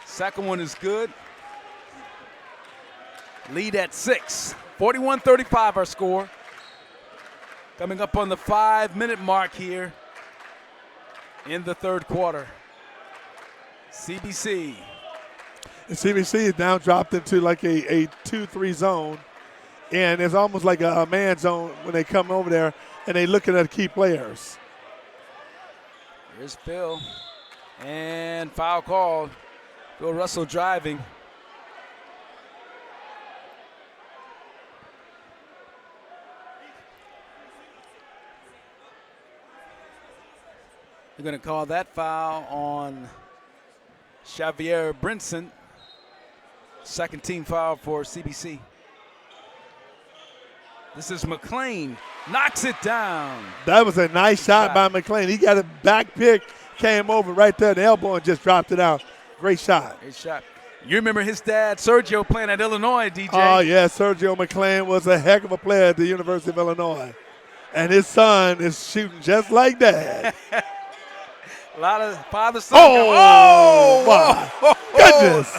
Second one is good. Lead at 6. 41-35 our score. Coming up on the 5-minute mark here in the third quarter. CBC. And CBC is now dropped into like a 2-3 zone. And it's almost like a man zone when they come over there and they looking at key players. Here's Phil. And foul called. Bill Russell driving. They're going to call that foul on Xavier Brinson. Second team foul for CBC. This is McLean. Knocks it down. That was a nice shot by McLean. He got a back pick, came over right there, the elbow, and just dropped it out. Great shot. Great shot. You remember his dad, Sergio, playing at Illinois, DJ. Oh, yeah, Sergio McLean was a heck of a player at the University of Illinois. And his son is shooting just like that. A lot of father-son. Oh, my goodness.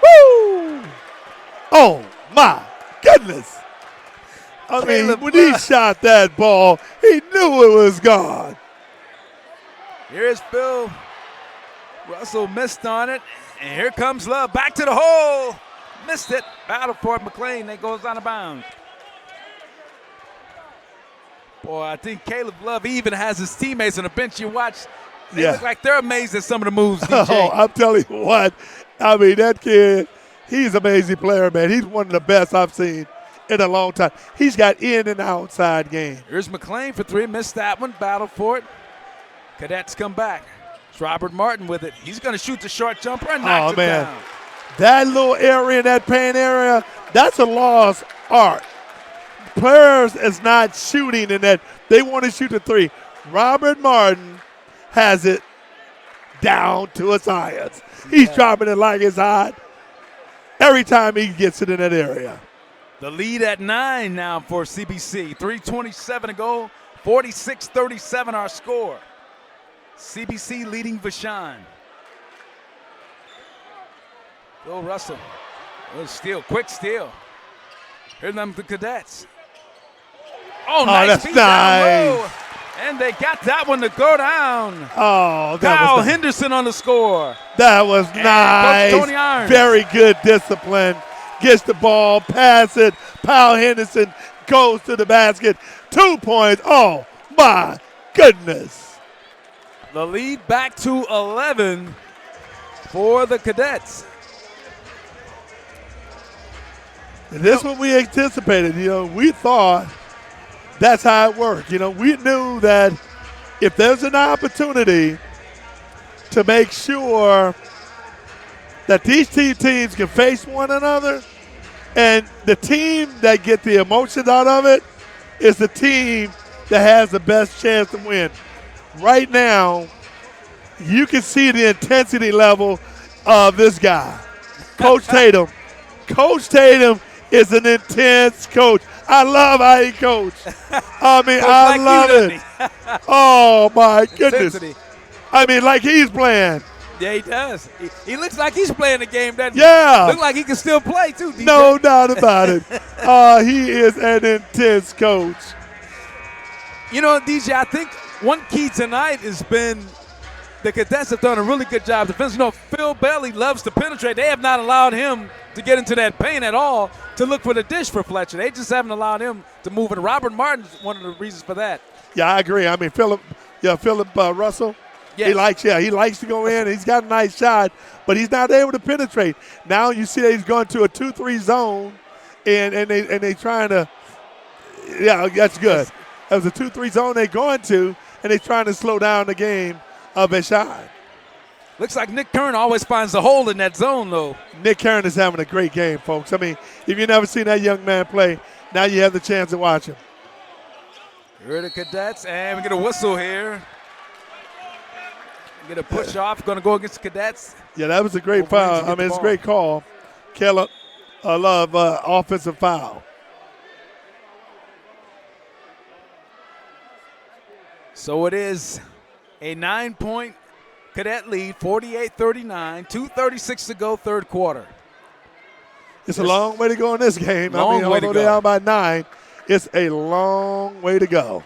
Woo! Oh, my goodness. I mean, when he shot that ball, he knew it was gone. Here's Bill. Russell missed on it. And here comes Love. Back to the hole. Missed it. Battle for it. McLean. That goes out of bounds. Boy, I think Caleb Love even has his teammates on the bench. You watch. They look like they're amazed at some of the moves, DJ. Oh, I'm telling you what. I mean, that kid, he's an amazing player, man. He's one of the best I've seen in a long time. He's got in and outside game. Here's McLean for three. Missed that one. Battle for it. Cadets come back. It's Robert Martin with it. He's going to shoot the short jumper and knocks it down. That little area, that paint area, that's a lost art. Players is not shooting in that. They want to shoot the three. Robert Martin has it down to a science. He's dropping it like it's hot every time he gets it in that area. The lead at 9 now for CBC. 3:27 to go. 46-37 our score. CBC leading Vashon. Bill Russell. Little steal, quick steal. Here them the Cadets. Oh, nice. That's nice. And they got that one to go down. Oh, Kyle Henderson on the score. That was nice. Coach Tony Irons. Very good discipline. Gets the ball, pass it. Kyle Henderson goes to the basket. 2 points. Oh, my goodness. The lead back to 11 for the Cadets. And this is what we anticipated. You know, we thought that's how it worked. You know, we knew that if there's an opportunity to make sure that these two teams can face one another, And the team that get the emotions out of it is the team that has the best chance to win. Right now, you can see the intensity level of this guy, Coach Tatum. Coach Tatum is an intense coach. I love how he coaches. I mean, I love it. Oh, my goodness. Intensity. I mean, like he's playing. Yeah, he does. He looks like he's playing the game, doesn't he? Yeah. Look like he can still play, too, DJ. No doubt about it. He is an intense coach. You know, DJ, I think one key tonight has been the cadets have done a really good job defense. You know, Phil Bailey loves to penetrate. They have not allowed him to get into that paint at all to look for the dish for Fletcher. They just haven't allowed him to move it. Robert Martin's one of the reasons for that. Yeah, I agree. I mean, Philip Russell, Yes. he likes to go in. He's got a nice shot, but he's not able to penetrate. Now you see that he's going to a 2-3 zone, and they trying to. Yeah, that's good. That was a 2-3 zone they're going to, and they're trying to slow down the game of Vashon. Looks like Nick Kern always finds a hole in that zone, though. Nick Kern is having a great game, folks. I mean, if you've never seen that young man play, now you have the chance to watch him. Here are the cadets, and we get a whistle here. We get a push off, going to go against the cadets. Yeah, that was a great foul. I mean, it's a great call. Caleb Love, offensive foul. So it is a 9-point cadet lead, 48-39, 2:36 to go, third quarter. It's a long way to go in this game. Long way to although go. they're out by 9, it's a long way to go.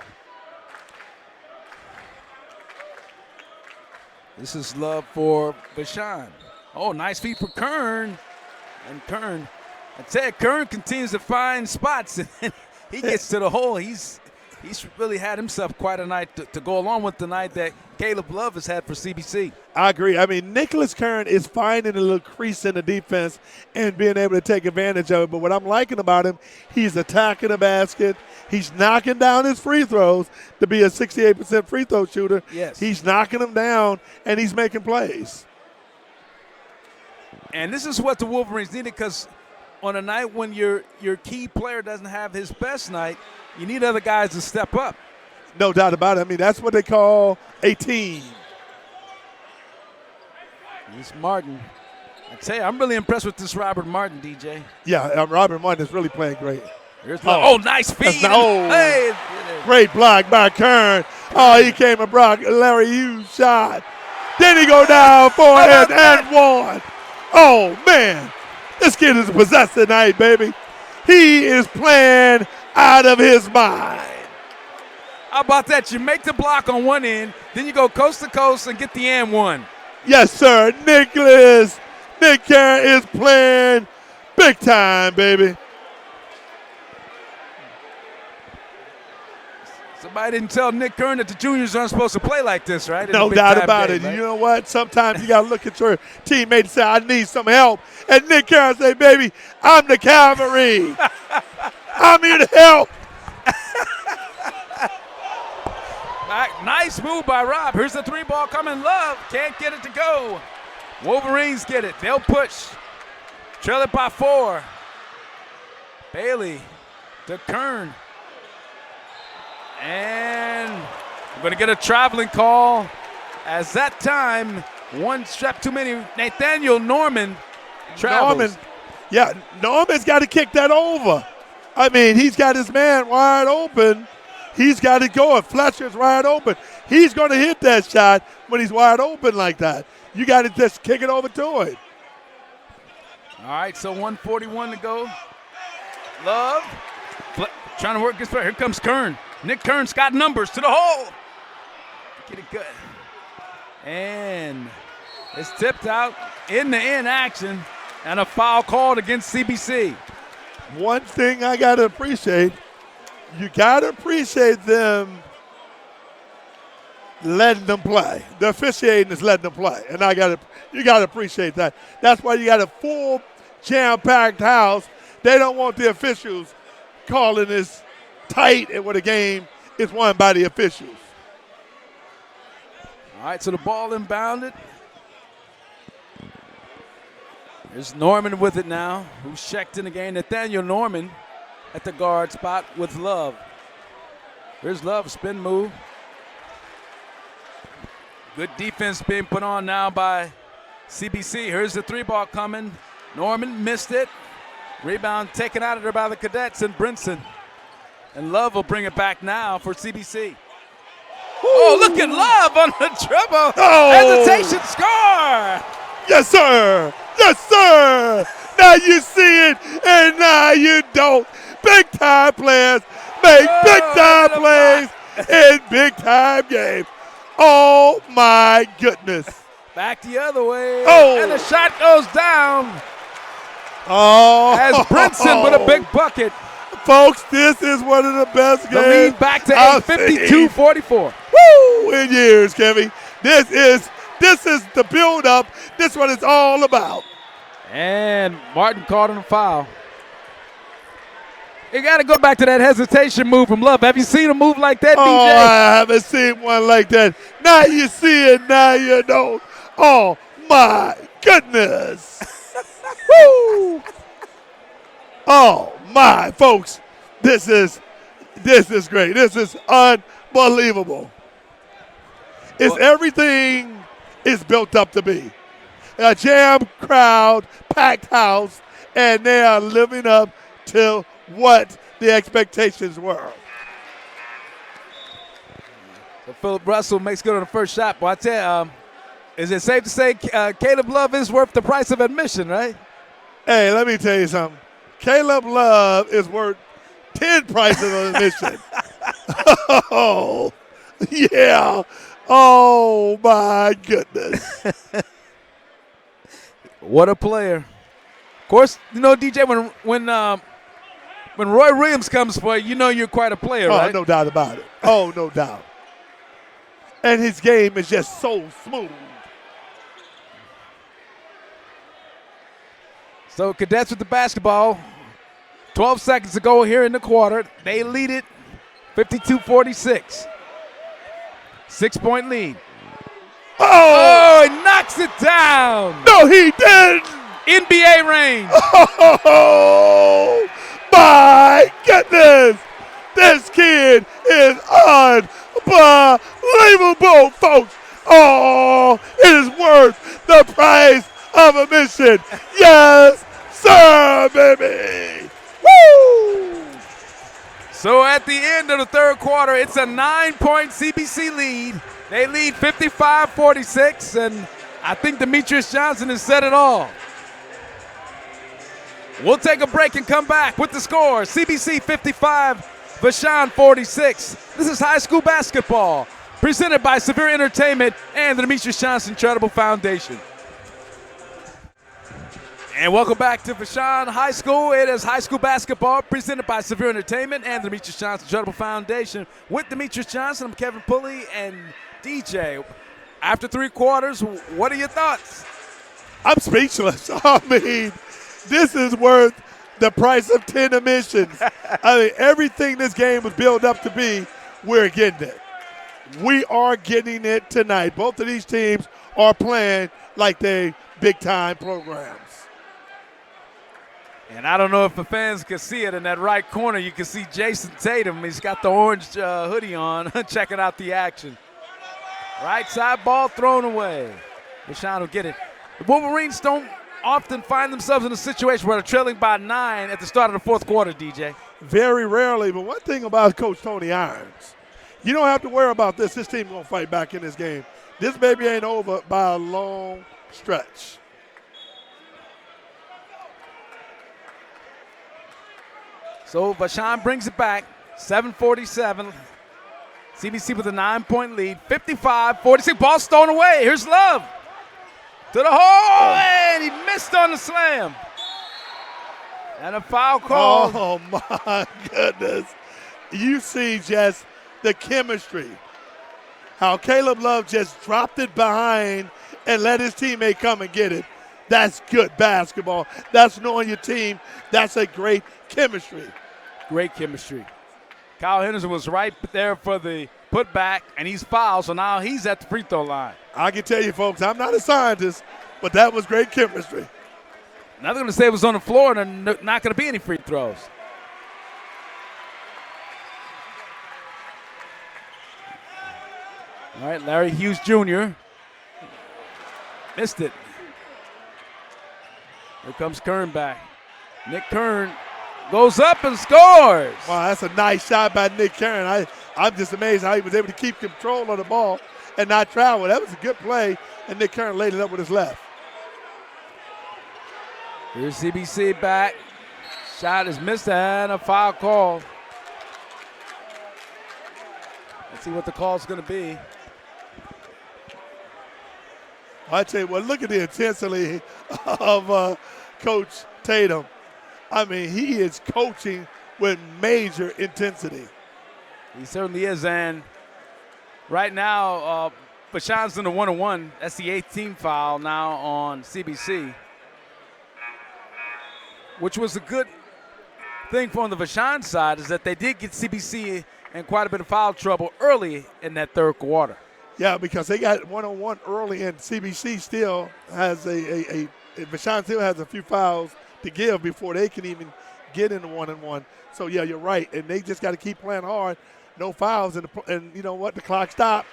This is love for Vashon. Oh, nice feed for Kern. And Kern, I tell you, Kern continues to find spots. And he gets to the hole. He's really had himself quite a night to go along with the night that Caleb Love has had for CBC. I agree. I mean, Nicholas Kern is finding a little crease in the defense and being able to take advantage of it. But what I'm liking about him, he's attacking the basket. He's knocking down his free throws to be a 68% free throw shooter. Yes. He's knocking them down, and he's making plays. And this is what the Wolverines needed, because on a night when your key player doesn't have his best night, you need other guys to step up. No doubt about it. I mean, that's what they call a team. Here's Martin. I tell you, I'm really impressed with this Robert Martin, DJ. Yeah, Robert Martin is really playing great. Here's nice feed. Hey. Great block by Kern. Oh, he came and blocked Larry Hughes' shot. Then he go down forehand and one. Oh, man. This kid is possessed tonight, baby. He is playing out of his mind. How about that? You make the block on one end, then you go coast to coast and get the and one. Yes, sir. Nick Kern is playing big time, baby. Somebody didn't tell Nick Kern that the juniors aren't supposed to play like this, right? No doubt about it. Right? You know what? Sometimes you got to look at your teammate and say, I need some help. And Nick Kern say, baby, I'm the cavalry. I'm here to help. Nice move by Rob. Here's the 3-ball coming. Love can't get it to go. Wolverines get it. They'll push. Trail it by 4. Bailey to Kern. And we're going to get a traveling call as that time, one step too many. Nathaniel Norman travels. Norman's got to kick that over. I mean, he's got his man wide open. He's got it going. Fletcher's wide open. He's going to hit that shot when he's wide open like that. You got to just kick it over to him. All right, so 1:41 to go. Love trying to work his play. Here comes Kern. Nick Kern's got numbers to the hole. Get it good. And it's tipped out in the end action and a foul called against CBC. One thing I got to appreciate, you got to appreciate them letting them play. The officiating is letting them play, and you got to appreciate that. That's why you got a full jam-packed house. They don't want the officials calling this tight and where the game is won by the officials. All right, so the ball inbounded. There's Norman with it now, who's checked in the game. Nathaniel Norman at the guard spot with Love. Here's Love, spin move. Good defense being put on now by CBC. Here's the three ball coming. Norman missed it. Rebound taken out of there by the Cadets and Brinson. And Love will bring it back now for CBC. Oh, look at Love on the dribble. Oh. Hesitation, score. Yes, sir. Yes, sir. Now you see it, and now you don't. Big-time players make big-time plays in big-time games. Oh, my goodness. Back the other way. Oh. And the shot goes down. Oh. As Brinson with a big bucket. Folks, this is one of the best games. The lead back to 8, 52-44. Woo! In years, Kevy. This is the build-up. This one is all about. And Martin called him a foul. You got to go back to that hesitation move from Love. Have you seen a move like that, DJ? I haven't seen one like that. Now you see it, now you don't. Oh, my goodness. Woo! Oh, my, folks. This is great. This is unbelievable. It's everything is built up to be. A jam crowd, packed house, and they are living up to what the expectations were. So Philip Russell makes good on the first shot. But I tell you, is it safe to say Caleb Love is worth the price of admission, right? Hey, let me tell you something. Caleb Love is worth 10 prices of admission. Oh, yeah. Oh, my goodness. What a player. Of course, you know, DJ, when Roy Williams comes for you, you know you're quite a player, right? Oh, no doubt about it. Oh, no doubt. And his game is just so smooth. So Cadets with the basketball. 12 seconds to go here in the quarter. They lead it 52-46. 6-point lead. Oh, he knocks it down. No, he didn't. NBA range. Oh, my goodness. This kid is unbelievable, folks. Oh, it is worth the price of admission. Yes, sir, baby. Woo! So at the end of the third quarter, it's a 9-point CBC lead. They lead 55-46, and I think Demetrious Johnson has said it all. We'll take a break and come back with the score. CBC 55, Vashon 46. This is high school basketball, presented by Severe Entertainment and the Demetrious Johnson Charitable Foundation. And welcome back to Vashon High School. It is high school basketball presented by Severe Entertainment and the Demetrious Johnson Charitable Foundation. With Demetrious Johnson, I'm Kevin Pulley and DJ. After three quarters, what are your thoughts? I'm speechless. I mean, this is worth the price of 10 admissions. I mean, everything this game was built up to be, we're getting it. We are getting it tonight. Both of these teams are playing like they big-time programs. And I don't know if the fans can see it in that right corner. You can see Jason Tatum. He's got the orange hoodie on, checking out the action. Right side ball thrown away. Vashon will get it. The Wolverines don't often find themselves in a situation where they're trailing by 9 at the start of the fourth quarter, DJ. Very rarely, but one thing about Coach Tony Irons, you don't have to worry about this. This team going to fight back in this game. This baby ain't over by a long stretch. So Vashon brings it back, 7:47. CBC with a 9-point lead, 55-46. Ball stolen away. Here's Love to the hole, and he missed on the slam. And a foul call. Oh, my goodness. You see just the chemistry. How Caleb Love just dropped it behind and let his teammate come and get it. That's good basketball. That's knowing your team. That's a great chemistry. Great chemistry. Kyle Henderson was right there for the putback, and he's fouled, so now he's at the free throw line. I can tell you, folks, I'm not a scientist, but that was great chemistry. Now they're going to say it was on the floor, and there's not going to be any free throws. All right, Larry Hughes Jr. missed it. Here comes Kern back. Nick Kern goes up and scores. Wow, that's a nice shot by Nick Kern. I'm just amazed how he was able to keep control of the ball and not travel. That was a good play, and Nick Kern laid it up with his left. Here's CBC back. Shot is missed and a foul call. Let's see what the call's going to be. I tell you what, look at the intensity of Coach Tatum. I mean, he is coaching with major intensity. He certainly is, and right now, Vashon's in the 1-on-1. That's the 8th team foul now on CBC, which was a good thing for on the Vashon side is that they did get CBC in quite a bit of foul trouble early in that third quarter. Yeah, because they got 1-on-1 early, and CBC still has Vashon still has a few fouls to give before they can even get in the 1-on-1. So, yeah, you're right, and they just got to keep playing hard. No fouls, and you know what? The clock stopped.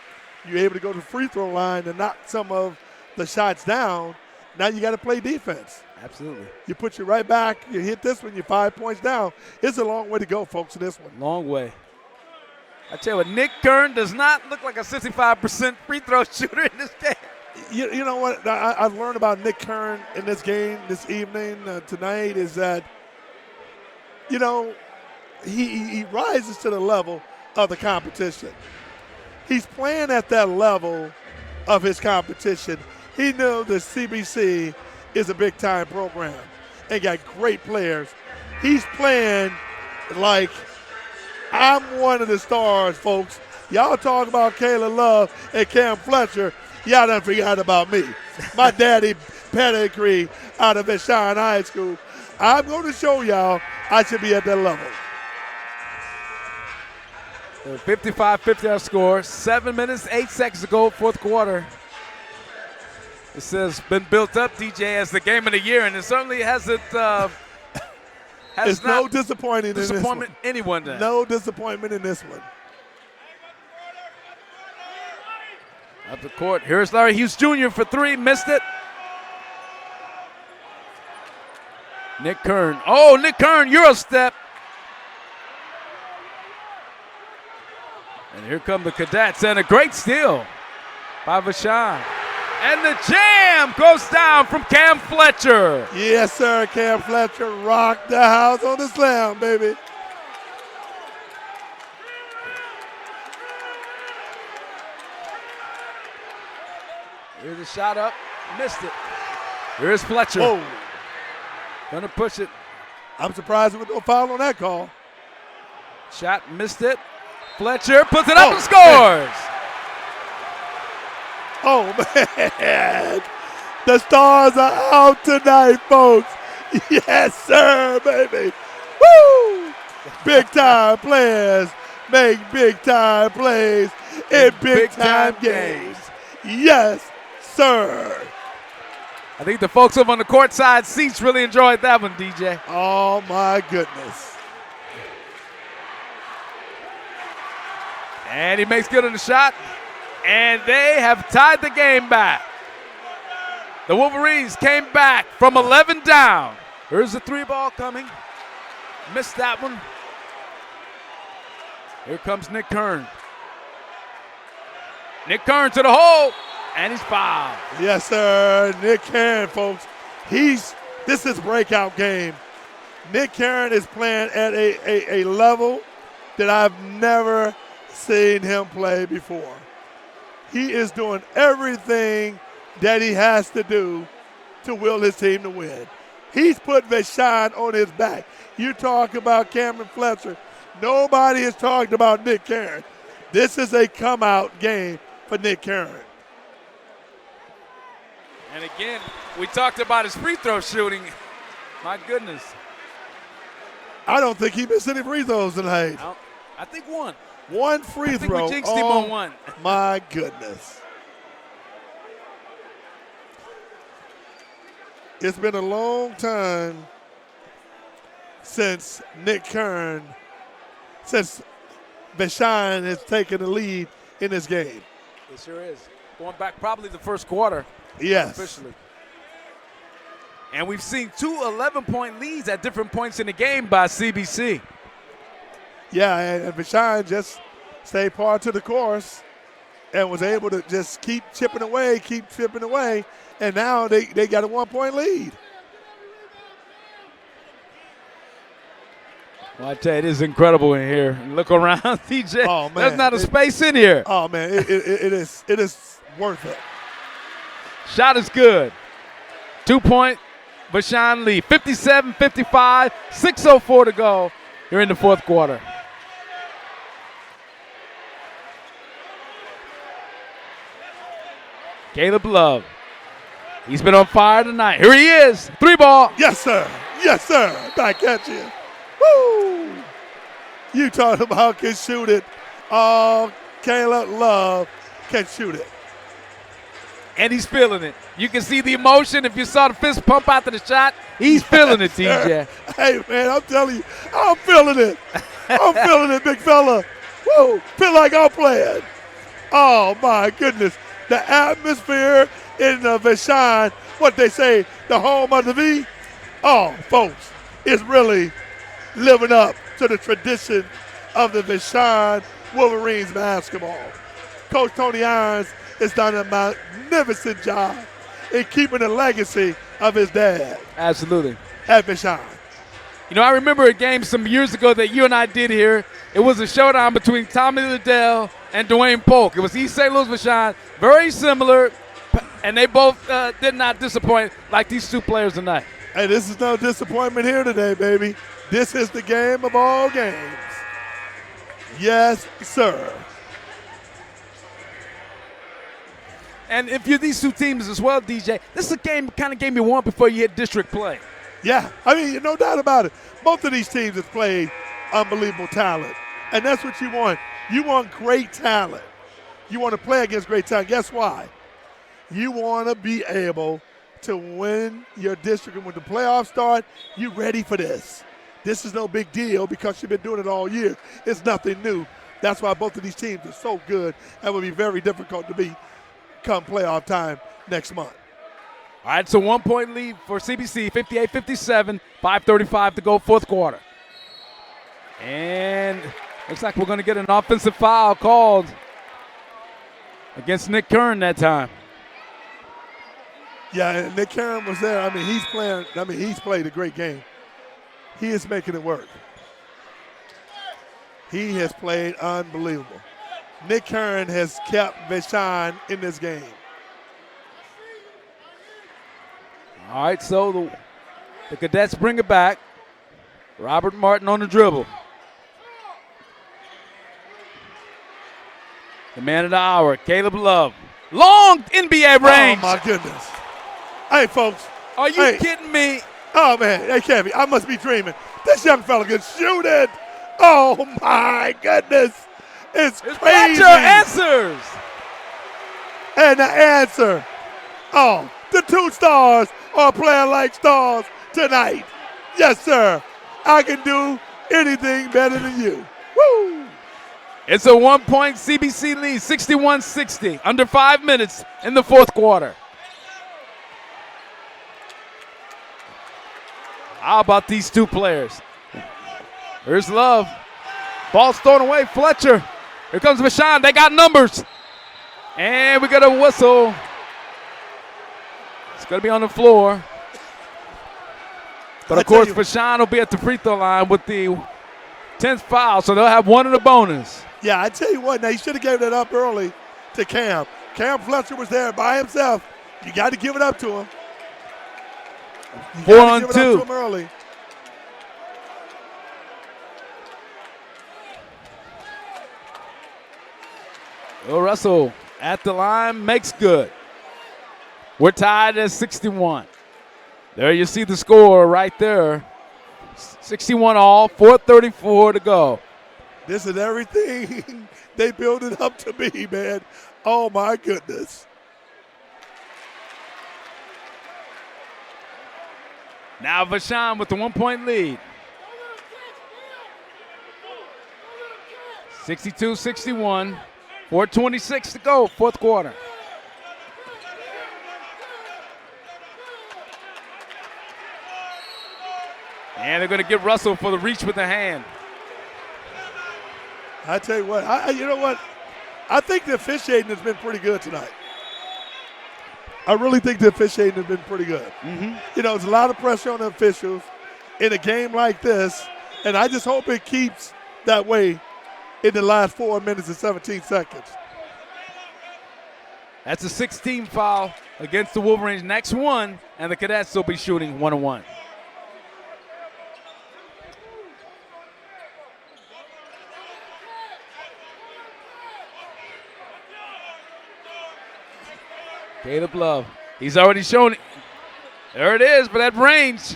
You're able to go to the free throw line and knock some of the shots down. Now you got to play defense. Absolutely. You put you right back. You hit this one, you're 5 points down. It's a long way to go, folks, in this one. Long way. I tell you what, Nick Kern does not look like a 65% free throw shooter in this game. You know what I've learned about Nick Kern in this game this evening, tonight, is that, you know, he rises to the level of the competition. He's playing at that level of his competition. He knew the CBC is a big-time program and got great players. He's playing like I'm one of the stars, folks. Y'all talk about Kayla Love and Cam Fletcher. Y'all done forgot about me. My daddy pedigree out of Vashon High School. I'm going to show y'all I should be at that level. 55-50 our score. 7 minutes, 8 seconds to go, fourth quarter. It says been built up, DJ, as the game of the year, and it certainly hasn't. It's no disappointment in this one. Anyone then. No disappointment in this one. Up the court. Here's Larry Hughes Jr. for three. Missed it. Nick Kern. Oh, Nick Kern, Euro step. And here come the Cadets, and a great steal by Vashon. And the jam goes down from Cam Fletcher. Yes, sir. Cam Fletcher rocked the house on the slam, baby. Here's a shot up. Missed it. Here's Fletcher. Whoa. Gonna push it. I'm surprised there was no foul on that call. Shot, missed it. Fletcher puts it up and scores. Oh, man. The stars are out tonight, folks. Yes, sir, baby. Woo! Big-time players make big-time plays in big-time games. Yes, sir. I think the folks over on the courtside seats really enjoyed that one, DJ. Oh, my goodness. And he makes good on the shot. And they have tied the game back. The Wolverines came back from 11 down. Here's the three ball coming. Missed that one. Here comes Nick Kern. Nick Kern to the hole, and he's fouled. Yes, sir. Nick Kern, folks. This is breakout game. Nick Kern is playing at a level that I've never seen him play before. He is doing everything that he has to do to will his team to win. He's put Vashon on his back. You talk about Cameron Fletcher. Nobody has talked about Nick Kern. This is a come-out game for Nick Kern. And again, we talked about his free throw shooting. My goodness. I don't think he missed any free throws tonight. I think one. One free throw. We jinxed him on one. My goodness. It's been a long time since since Vashon has taken the lead in this game. It sure is. Going back probably the first quarter. Yes. Officially. And we've seen 2 11-point leads at different points in the game by CBC. Yeah, and Vashon just stayed par to the course and was able to just keep chipping away, and now they got a 1-point lead. Well, I tell you, it is incredible in here. Look around, DJ. Oh, man. There's not a space in here. Oh, man, it is worth it. Shot is good. 2-point Vashon lead. 57-55, 6:04 to go here in the fourth quarter. Caleb Love. He's been on fire tonight. Here he is. 3-ball. Yes, sir. Yes, sir. Back at you. Woo! You talking about can shoot it. Oh, Caleb Love can shoot it. And he's feeling it. You can see the emotion. If you saw the fist pump after the shot, he's feeling it, DJ. Hey, man, I'm telling you, I'm feeling it. I'm feeling it, big fella. Woo! Feel like I'm playing. Oh, my goodness. The atmosphere in Vashon, what they say, the home of the V. Oh, folks, it's really living up to the tradition of the Vashon Wolverines basketball. Coach Tony Irons has done a magnificent job in keeping the legacy of his dad. Absolutely. At Vashon. You know, I remember a game some years ago that you and I did here. It was a showdown between Tommy Liddell and Dwayne Polk. It was East St. Louis Vashon, very similar, and they both did not disappoint like these two players tonight. Hey, this is no disappointment here today, baby. This is the game of all games. Yes, sir. And if you're these two teams as well, DJ, this is a kind of game you want before you hit district play. Yeah, I mean, no doubt about it. Both of these teams have played unbelievable talent, and that's what you want. You want great talent. You want to play against great talent. Guess why? You want to be able to win your district, and when the playoffs start, you're ready for this. This is no big deal because you've been doing it all year. It's nothing new. That's why both of these teams are so good and will be very difficult to beat come playoff time next month. All right, so 1-point lead for CBC, 58-57, 5:35 to go, fourth quarter. And looks like we're going to get an offensive foul called against Nick Kern that time. Yeah, and Nick Kern was there. I mean, he's played a great game. He is making it work. He has played unbelievable. Nick Kern has kept Vashon in this game. All right, so the Cadets bring it back. Robert Martin on the dribble. The man of the hour, Caleb Love. Long NBA range. Oh, my goodness. Hey, folks. Are you kidding me? Oh, man. Hey, Kevy, I must be dreaming. This young fella can shoot it. Oh, my goodness. It's crazy. Fletcher answers. And the answer. Oh, the two stars are playing like stars tonight. Yes, sir. I can do anything better than you. Woo! It's a 1-point CBC lead, 61-60, under 5 minutes in the fourth quarter. How about these two players? Here's Love. Ball's thrown away. Fletcher. Here comes Vashon. They got numbers. And we got a whistle. It's going to be on the floor. But, of course, Vashon will be at the free throw line with the 10th foul, so they'll have one in the bonus. Yeah, I tell you what, now you should have gave that up early to Cam. Cam Fletcher was there by himself. You got to give it up to him. 4 on 2. Give it up to him early. Will Russell at the line makes good. We're tied at 61. There you see the score right there. 61 all, 4:34 to go. This is everything they build it up to be, man. Oh, my goodness. Now Vashon with the 1-point lead. 62-61. 4:26 to go, fourth quarter. And they're going to give Russell for the reach with the hand. I tell you what, you know what? I think the officiating has been pretty good tonight. I really think the officiating has been pretty good. Mm-hmm. You know, there's a lot of pressure on the officials in a game like this, and I just hope it keeps that way in the last 4 minutes and 17 seconds. That's a 16 foul against the Wolverines. Next one, and the Cadets will be shooting 1-1. Caleb Love, he's already shown it. There it is, but at range,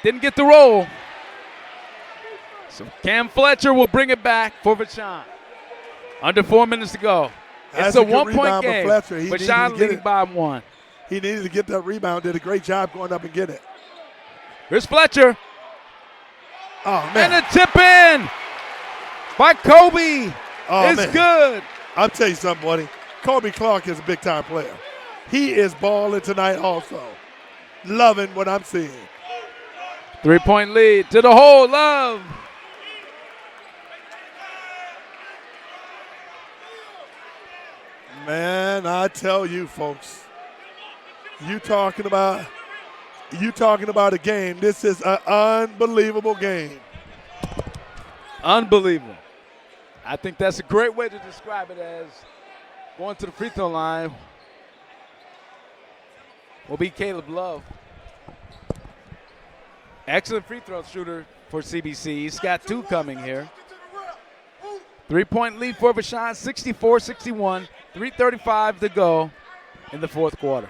didn't get the roll. So Cam Fletcher will bring it back for Vashon. Under 4 minutes to go. It's a 1-point game. Vashon leading by 1. He needed to get that rebound. Did a great job going up and getting it. Here's Fletcher. Oh, man. And a tip in by Kobe. Oh, it's good. I'll tell you something, buddy. Kobe Clark is a big-time player. He is balling tonight also. Loving what I'm seeing. 3-point lead to the hole, Love. Man, I tell you, folks, you talking about a game. This is an unbelievable game. Unbelievable. I think that's a great way to describe it, as going to the free throw line will be Caleb Love. Excellent free throw shooter for CBC. He's got 2 coming here. 3-point lead for Vashon, 64-61. 3:35 to go in the fourth quarter.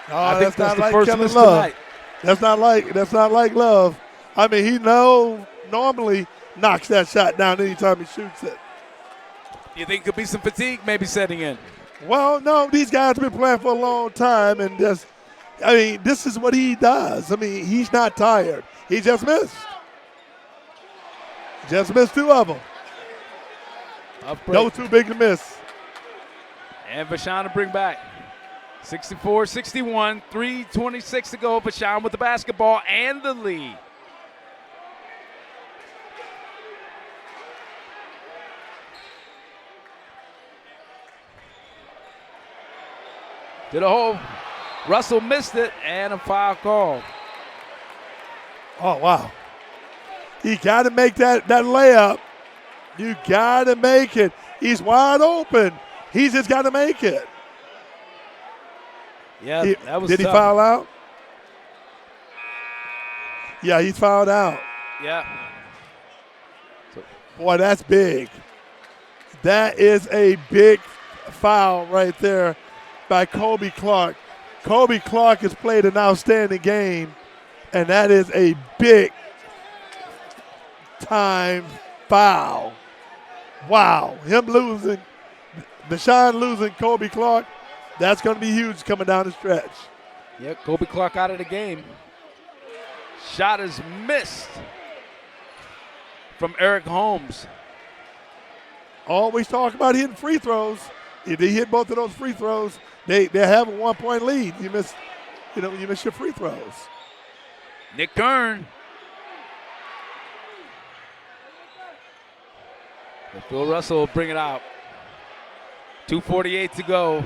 I think that's the like first Kevin miss Love. tonight. That's not like Love. I mean, he normally knocks that shot down anytime he shoots it. You think could be some fatigue maybe setting in? Well, no, these guys have been playing for a long time, and this is what he does. I mean, he's not tired. He just missed. Just missed 2 of them. No too big to miss. And Vashon to bring back. 64-61, 3:26 to go. Vashon with the basketball and the lead. To the hole. Russell missed it, and a foul call. Oh, wow. You got to make that layup. You got to make it. He's wide open. He's just got to make it. Yeah, that was Did tough. he foul out? Yeah, he's fouled out. Yeah. Boy, that's big. That is a big foul right there by Kobe Clark. Kobe Clark has played an outstanding game, and that is a big-time foul. Wow. Him losing, Vashon losing Kobe Clark, that's going to be huge coming down the stretch. Yeah, Kobe Clark out of the game. Shot is missed from Eric Holmes. Always talk about hitting free throws. If they hit both of those free throws, they have a 1-point lead. You miss your free throws. Nick Kern. And Phil Russell will bring it out. 2:48 to go.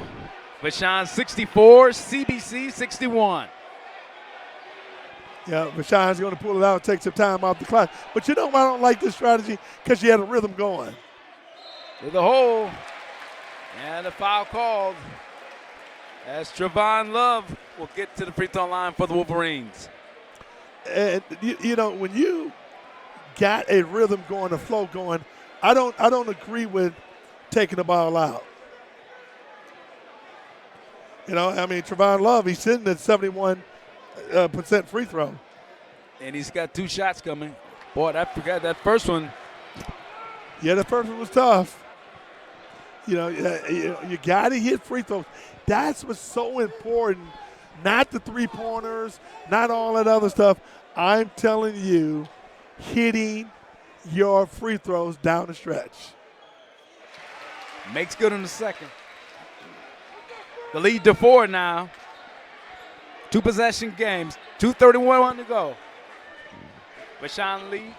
Vashon 64, CBC 61. Yeah, Vashon's going to pull it out, take some time off the clock. But you know why I don't like this strategy? Because you had a rhythm going. To the hole. And a foul called as Trevon Love will get to the free throw line for the Wolverines. And you know, when you got a rhythm going, a flow going, I don't agree with taking the ball out. You know, I mean, Trevon Love, he's sitting at 71% free throw. And he's got 2 shots coming. Boy, I forgot that first one. Yeah, the first one was tough. You got to hit free throws. That's what's so important. Not the three-pointers, not all that other stuff. I'm telling you, hitting your free throws down the stretch. Makes good in the second. The lead to 4 now. 2 possession games. 2:31 to go. Vashon leads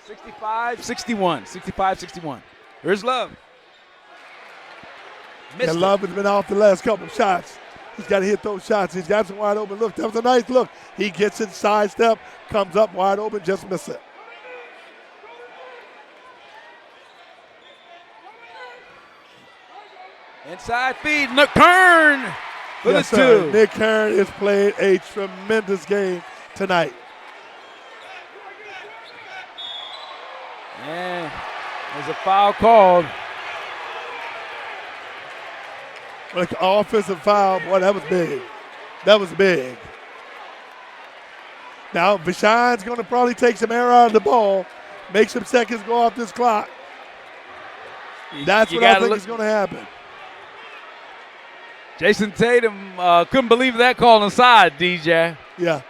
65-61. 65-61. Here's Love. Missed And it. Love has been off the last couple of shots. He's got to hit those shots. He's got some wide open look. That was a nice look. He gets it, sidestep, comes up wide open, just miss it. Inside feed. Nick Kern for Yes, the sir. 2. Nick Kern has played a tremendous game tonight. And there's a foul called. Like offensive foul, boy, that was big. That was big. Now, Vashon's going to probably take some air out of the ball, make some seconds go off this clock. That's what I think is going to happen. Jason Tatum couldn't believe that call inside, DJ. Yeah.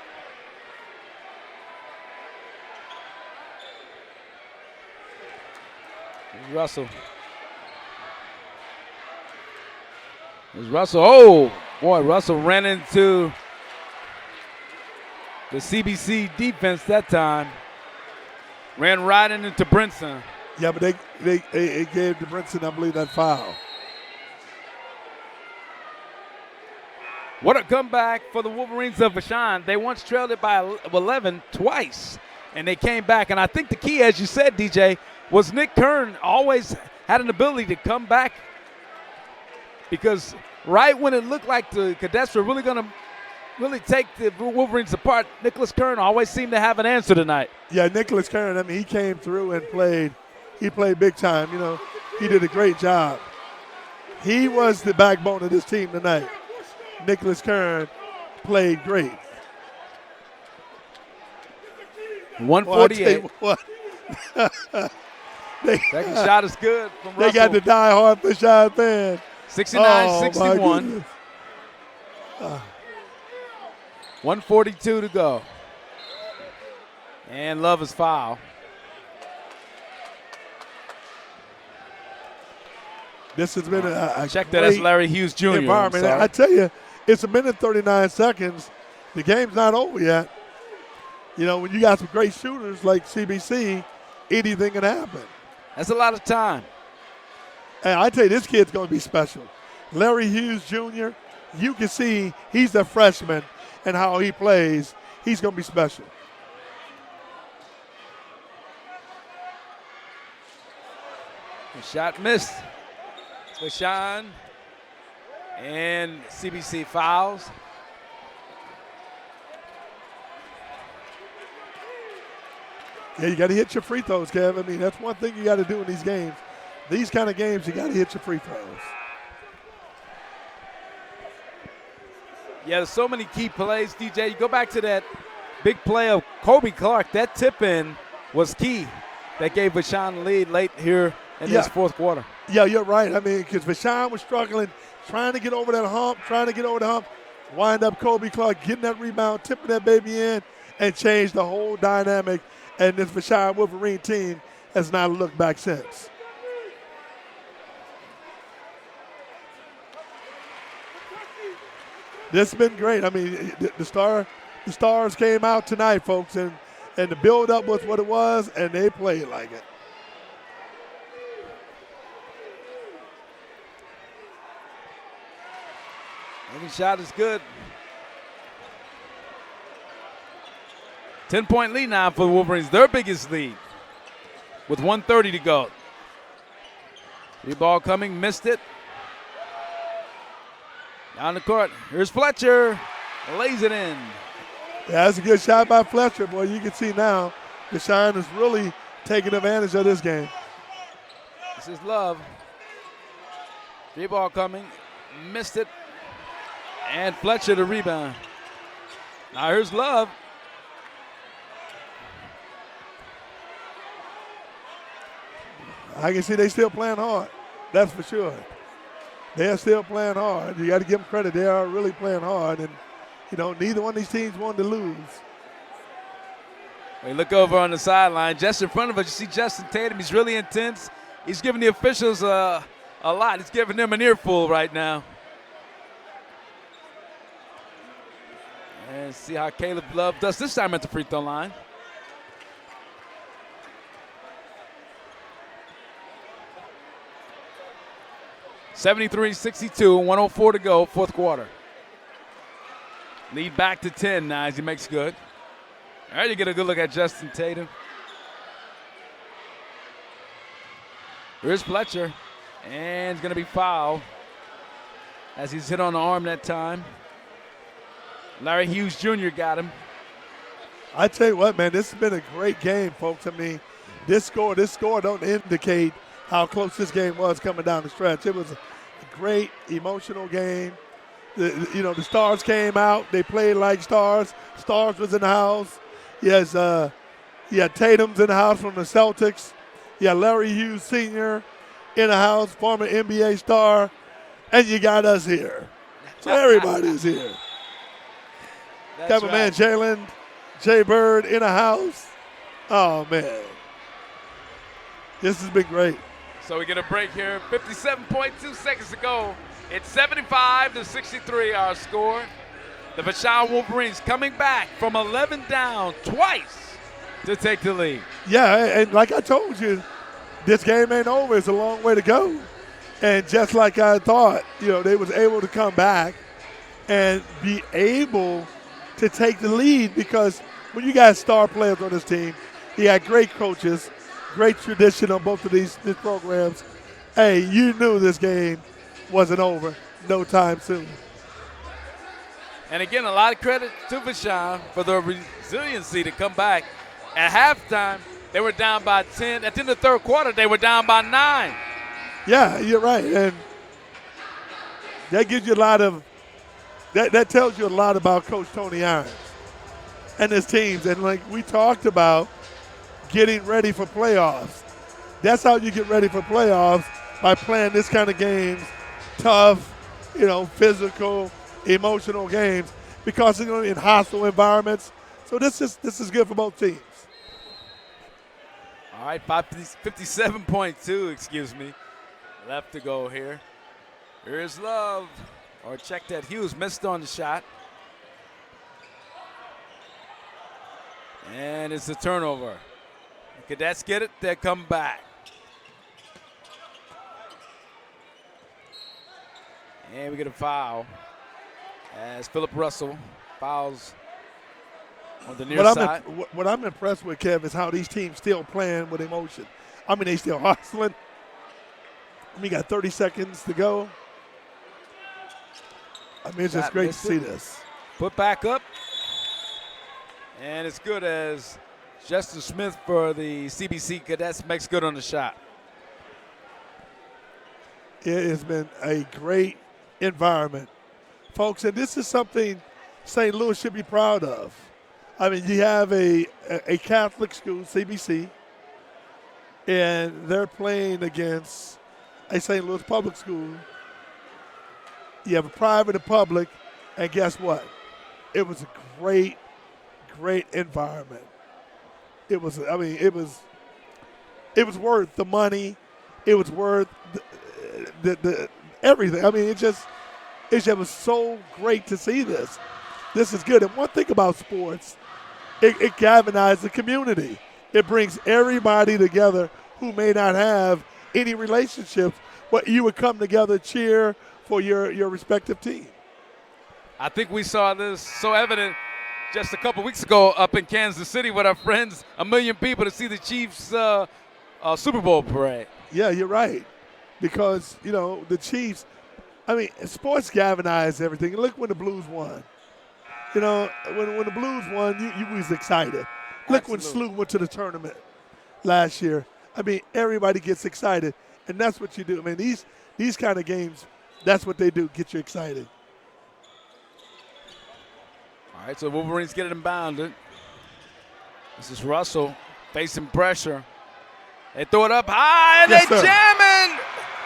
Russell. There's Russell. Oh, boy, Russell ran into the CBC defense that time. Ran right into Brinson. Yeah, but they gave to Brinson, I believe, that foul. What a comeback for the Wolverines of Vashon. They once trailed it by 11 twice, and they came back. And I think the key, as you said, DJ, was Nick Kern always had an ability to come back, because right when it looked like the Cadets were really going to really take the Wolverines apart, Nicholas Kern always seemed to have an answer tonight. Yeah, Nicholas Kern, I mean, he came through and played. He played big time. You know, he did a great job. He was the backbone of this team tonight. Nicholas Kern played great. 148. Well, Second shot is good from they Russell. got the die-hard Vashon fan. 69-61. 142 to go. And Love is foul. This has been a Check that. That's great Larry Hughes Jr. environment. I tell you, it's a minute 39 seconds. The game's not over yet. You know, when you got some great shooters like CBC, anything can happen. That's a lot of time. And I tell you, this kid's going to be special. Larry Hughes Jr., you can see he's a freshman, and how he plays, he's going to be special. The shot missed. Vashon and CBC fouls. Yeah, you got to hit your free throws, Kev. I mean, that's one thing you got to do in these games. These kind of games, you got to hit your free throws. Yeah, there's so many key plays, DJ. You go back to that big play of Kobe Clark. That tip-in was key. That gave Vashon the lead late here in this fourth quarter. Yeah, you're right. I mean, because Vashon was struggling, trying to get over that hump, wind up Kobe Clark getting that rebound, tipping that baby in, and changed the whole dynamic. And this Vashon Wolverine team has not looked back since. This has been great. I mean, the stars came out tonight, folks, and the build-up was what it was, and they played like it. Every shot is good. 10-point lead now for the Wolverines, their biggest lead, with 1:30 to go. Free ball coming, missed it. Down the court, here's Fletcher, lays it in. Yeah, that's a good shot by Fletcher, boy. You can see now Vashon is really taking advantage of this game. This is Love. Free ball coming, missed it. And Fletcher the rebound. Now here's Love. I can see they still playing hard. That's for sure. They're still playing hard. You got to give them credit. They are really playing hard, and neither one of these teams wanted to lose. We look over on the sideline. Just in front of us, you see Justin Tatum. He's really intense. He's giving the officials a lot. He's giving them an earful right now. And see how Caleb Love does this time at the free throw line. (73-62), 104 to go, fourth quarter. Lead back to 10 now as he makes good. All right, you get a good look at Justin Tatum. Here's Fletcher, and he's going to be fouled as he's hit on the arm that time. Larry Hughes Jr. got him. I tell you what, man, this has been a great game, folks. I mean, this score don't indicate how close this game was coming down the stretch. It was a great emotional game. The Stars came out. They played like Stars. Stars was in the house. You had Tatum's in the house from the Celtics. You had Larry Hughes Sr. in the house, former NBA star. And you got us here. So everybody's here. Got my man Jalen, Jay Bird in the house. Oh, man. This has been great. So we get a break here. 57.2 seconds to go. It's 75-63 our score. The Vashon Wolverines coming back from 11 down twice to take the lead. Yeah, and like I told you, this game ain't over. It's a long way to go. And just like I thought, they was able to come back and be able to take the lead, because when you got star players on this team, you got great coaches, great tradition on both of these programs. Hey, you knew this game wasn't over no time soon. And again, a lot of credit to Vashon for the resiliency to come back. At halftime, they were down by 10. At the end of the third quarter, they were down by 9. Yeah, you're right. And that gives you a lot of that tells you a lot about Coach Tony Irons and his teams. And like we talked about, getting ready for playoffs. That's how you get ready for playoffs, by playing this kind of games, tough, physical, emotional games, because they're going to be in hostile environments. So this is good for both teams. All right, 57.2, excuse me, left to go here. Here's Love, or check that. Hughes missed on the shot. And it's a turnover. The Cadets get it, they come back. And we get a foul as Philip Russell fouls on the near side. What I'm impressed with, Kev, is how these teams still playing with emotion. I mean, they still hustling. We got 30 seconds to go. I mean, it's just great to see this. Put back up. And it's good as Justin Smith for the CBC Cadets makes good on the shot. It has been a great environment, folks, and this is something St. Louis should be proud of. I mean, you have a Catholic school, CBC, and they're playing against a St. Louis public school. You have a private and public, and guess what? It was a great environment. It was worth the money. It was worth the everything. I mean, it just was so great to see this. This is good. And one thing about sports, it galvanizes the community. It brings everybody together who may not have any relationships, but you would come together, cheer for your respective team. I think we saw this so evident just a couple weeks ago up in Kansas City with our friends, 1 million people to see the Chiefs Super Bowl parade. Yeah, you're right. Because, the Chiefs, I mean, sports galvanize everything. Look when the Blues won. When the Blues won, you was excited. Look when SLU went to the tournament last year. I mean, everybody gets excited, and that's what you do. I mean, these kind of games, that's what they do, get you excited. All right, so Wolverines get it inbounded. This is Russell facing pressure. They throw it up high, and yes, they sir. jamming.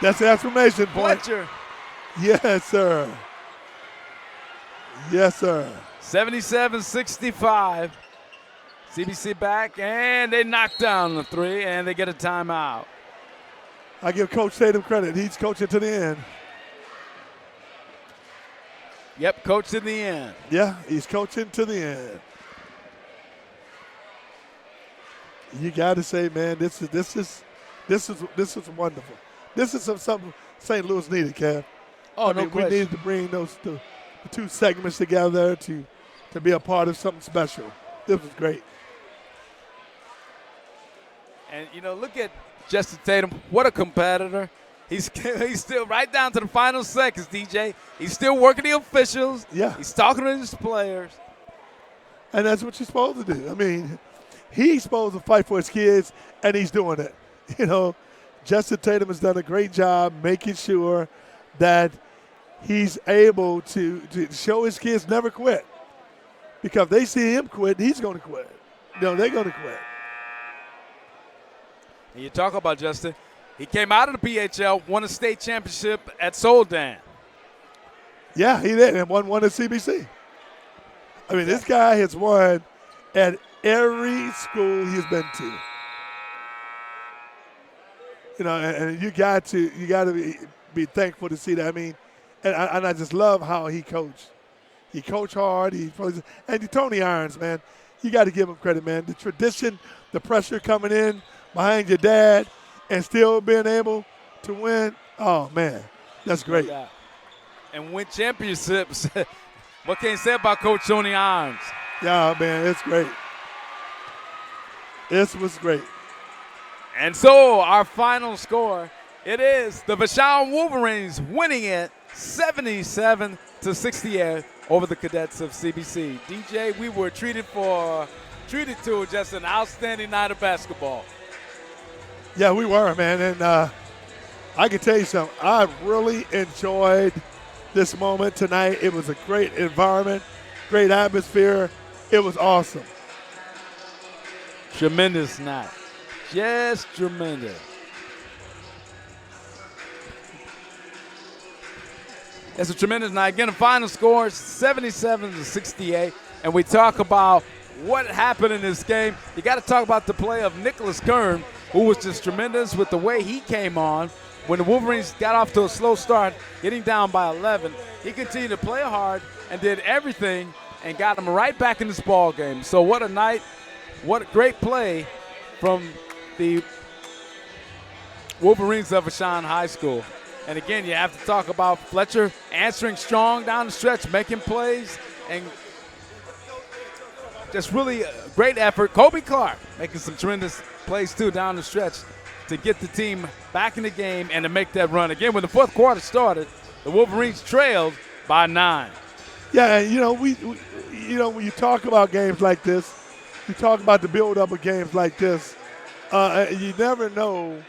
That's the exclamation point. Fletcher. Yes, sir. Yes, sir. 77-65. CBC back, and they knock down the three, and they get a timeout. I give Coach Tatum credit. He's coaching to the end. Yep, coach to the end. Yeah, he's coaching to the end. You got to say, man, this is wonderful. This is something St. Louis needed, Kev. Oh, I mean, no question. we needed to bring the two segments together to be a part of something special. This was great. And, look at Justin Tatum. What a competitor. He's still right down to the final seconds, DJ. He's still working the officials. Yeah. He's talking to his players. And that's what you're supposed to do. I mean, he's supposed to fight for his kids, and he's doing it. Justin Tatum has done a great job making sure that he's able to show his kids never quit. Because if they see him quit, he's going to quit. They're going to quit. And you talk about Justin. He came out of the PHL, won a state championship at Soldan. Yeah, he did, and won at CBC. I mean, this guy has won at every school he's been to. And you got to be thankful to see that. I mean, and I just love how he coached. He coached hard. And Tony Irons, man, you got to give him credit, man. The tradition, the pressure coming in behind your dad, and still being able to win. Oh man, that's great. Yeah. And win championships. What can you say about Coach Tony Irons? Yeah, man, it's great. This was great. And so our final score, it is the Vashon Wolverines winning it 77-68 over the Cadets of CBC. DJ, we were treated to just an outstanding night of basketball. Yeah, we were, man. And I can tell you something. I really enjoyed this moment tonight. It was a great environment, great atmosphere. It was awesome. Tremendous night. Just tremendous. It's a tremendous night. Again, the final score is 77-68. And we talk about what happened in this game. You got to talk about the play of Nicholas Kern, who was just tremendous with the way he came on. When the Wolverines got off to a slow start, getting down by 11, he continued to play hard and did everything and got them right back in this ball game. So what a night. What a great play from the Wolverines of Vashon High School. And again, you have to talk about Fletcher answering strong down the stretch, making plays, and just really a great effort. Kobe Clark making some tremendous plays, too, down the stretch to get the team back in the game and to make that run. Again, when the fourth quarter started, the Wolverines trailed by 9. Yeah, and, when you talk about games like this, you talk about the build-up of games like this, you never know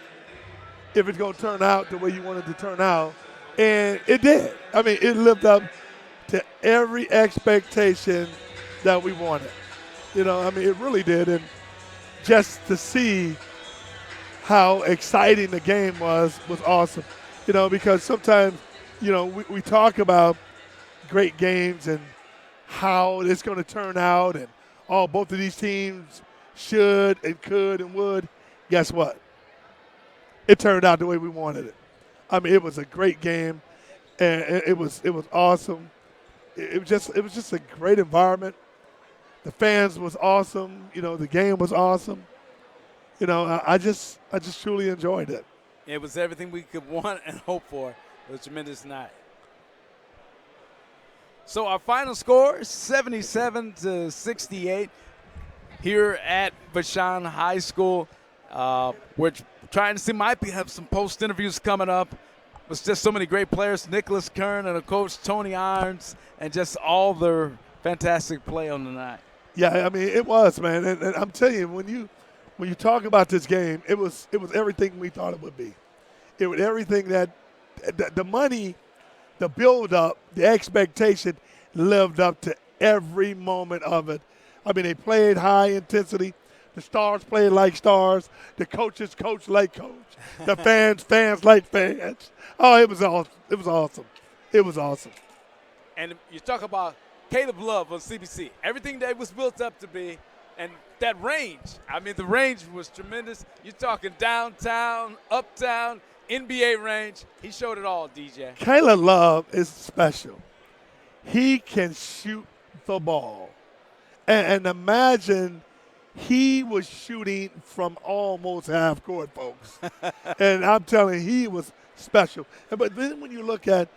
if it's going to turn out the way you want it to turn out. And it did. I mean, it lived up to every expectation that we wanted. It really did. And just to see how exciting the game was awesome. Because sometimes, we talk about great games and how it's going to turn out and both of these teams should and could and would. Guess what? It turned out the way we wanted it. I mean, it was a great game, and it was awesome. It was just a great environment. The fans was awesome. The game was awesome. I just truly enjoyed it. It was everything we could want and hope for. It was a tremendous night. So our final score, 77-68 here at Vashon High School. We're trying to see, might have some post interviews coming up. It's just so many great players, Nicholas Kern and a coach, Tony Irons, and just all their fantastic play on the night. Yeah, I mean, it was, man. And I'm telling you, when you talk about this game, it was everything we thought it would be. It was everything that the money, the build-up, the expectation lived up to every moment of it. I mean, they played high intensity. The stars played like stars. The coaches coached like coach. The fans like fans. Oh, it was awesome. It was awesome. It was awesome. And you talk about Caleb Love on CBC, everything that was built up to be, and that range. I mean, the range was tremendous. You're talking downtown, uptown, NBA range. He showed it all, DJ. Caleb Love is special. He can shoot the ball. And imagine he was shooting from almost half court, folks. And I'm telling you, he was special. But then when you look at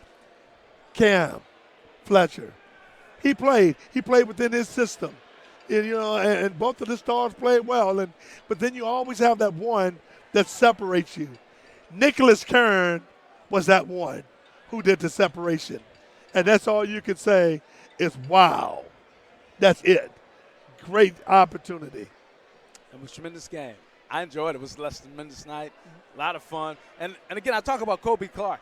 Cam Fletcher, he played within his system. And, and both of the stars played well. But then you always have that one that separates you. Nicholas Kern was that one who did the separation. And that's all you can say is, wow, that's it. Great opportunity. It was a tremendous game. I enjoyed it. It was a tremendous night. A lot of fun. And again, I talk about Kobe Clark.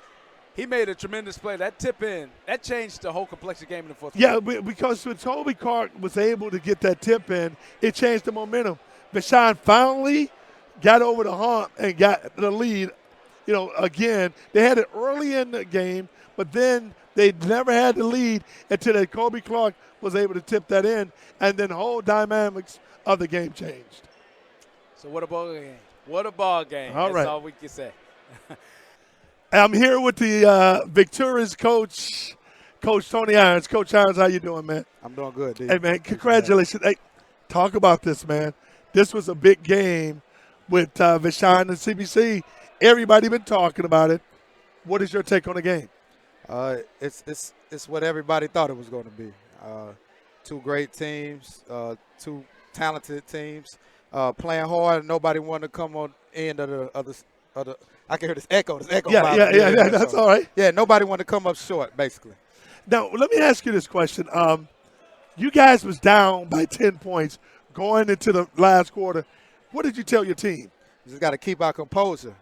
He made a tremendous play. That tip in, that changed the whole complex of the game in the fourth quarter. Yeah, because when Kobe Clark was able to get that tip in, it changed the momentum. Vashon finally got over the hump and got the lead. Again, they had it early in the game, but then they never had the lead until that Kobe Clark was able to tip that in, and then the whole dynamics of the game changed. So what a ball game. What a ball game. All right. That's all we can say. I'm here with the victorious coach, Coach Tony Irons. Coach Irons, how you doing, man? I'm doing good, dude. Hey, man, congratulations. Hey, talk about this, man. This was a big game with Vashon and CBC. Everybody been talking about it. What is your take on the game? It's what everybody thought it was going to be. Two great teams, two talented teams, playing hard. Nobody wanted to come on end of the I can hear this echo. Yeah, that's all right. Yeah, nobody wanted to come up short, basically. Now, let me ask you this question. You guys was down by 10 points going into the last quarter. What did you tell your team? We just got to keep our composure.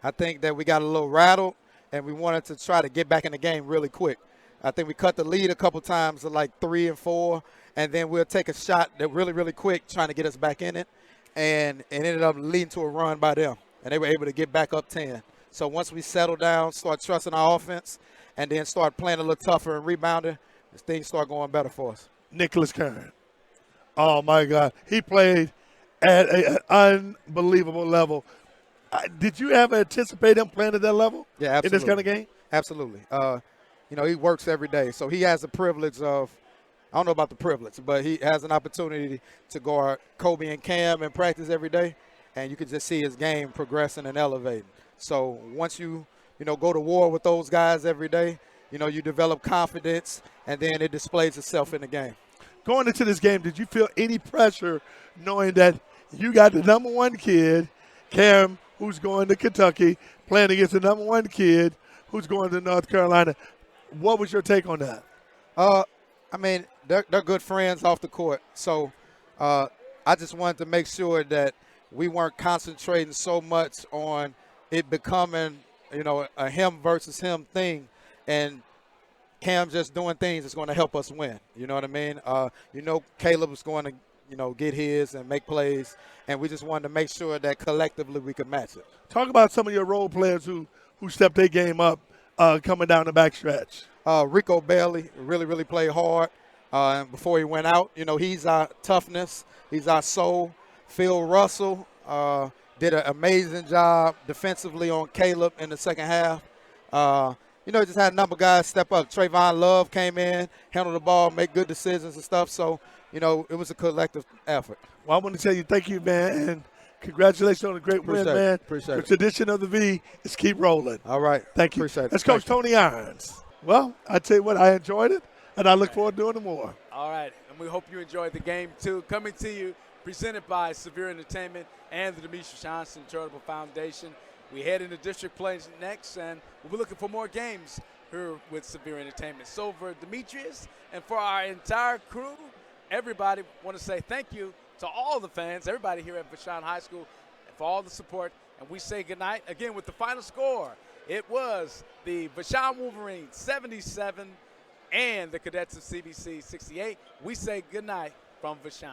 I think that we got a little rattled, and we wanted to try to get back in the game really quick. I think we cut the lead a couple times to like 3 and 4, and then we'll take a shot that really, really quick trying to get us back in it, and it ended up leading to a run by them, and they were able to get back up 10. So once we settle down, start trusting our offense, and then start playing a little tougher and rebounding, things start going better for us. Nicholas Kern. Oh, my God. He played at an unbelievable level. Did you ever anticipate him playing at that level? Yeah, absolutely. In this kind of game? Absolutely. He works every day, so he has the privilege of – I don't know about the privilege, but he has an opportunity to guard Kobe and Cam in practice every day, and you can just see his game progressing and elevating. So once you go to war with those guys every day, you develop confidence, and then it displays itself in the game. Going into this game, did you feel any pressure knowing that you got the number one kid, Cam, who's going to Kentucky, playing against the number one kid who's going to North Carolina? What was your take on that? They're good friends off the court. So I just wanted to make sure that we weren't concentrating so much on it becoming, a him versus him thing. And Cam just doing things that's going to help us win. You know what I mean? Caleb was going to, get his and make plays. And we just wanted to make sure that collectively we could match it. Talk about some of your role players who stepped their game up coming down the backstretch. Rico Bailey really, really played hard before he went out. He's our toughness. He's our soul. Phil Russell did an amazing job defensively on Caleb in the second half. Just had a number of guys step up. Trayvon Love came in, handled the ball, make good decisions and stuff. So, it was a collective effort. Well, I want to tell you thank you, man, and congratulations on a great win, man. Appreciate it. The tradition of the V is keep rolling. All right. Thank you. Appreciate it. That's Coach Tony Irons. Well, I tell you what, I enjoyed it, and I look forward to doing it more. All right, and we hope you enjoyed the game, too. Coming to you, presented by Severe Entertainment and the Demetrious Charitable Foundation. We head into district play next, and we'll be looking for more games here with Severe Entertainment. So for Demetrious and for our entire crew, everybody want to say thank you to all the fans, everybody here at Vashon High School, for all the support. And we say goodnight again with the final score. It was the Vashon Wolverines 77 and the Cadets of CBC 68. We say goodnight from Vashon.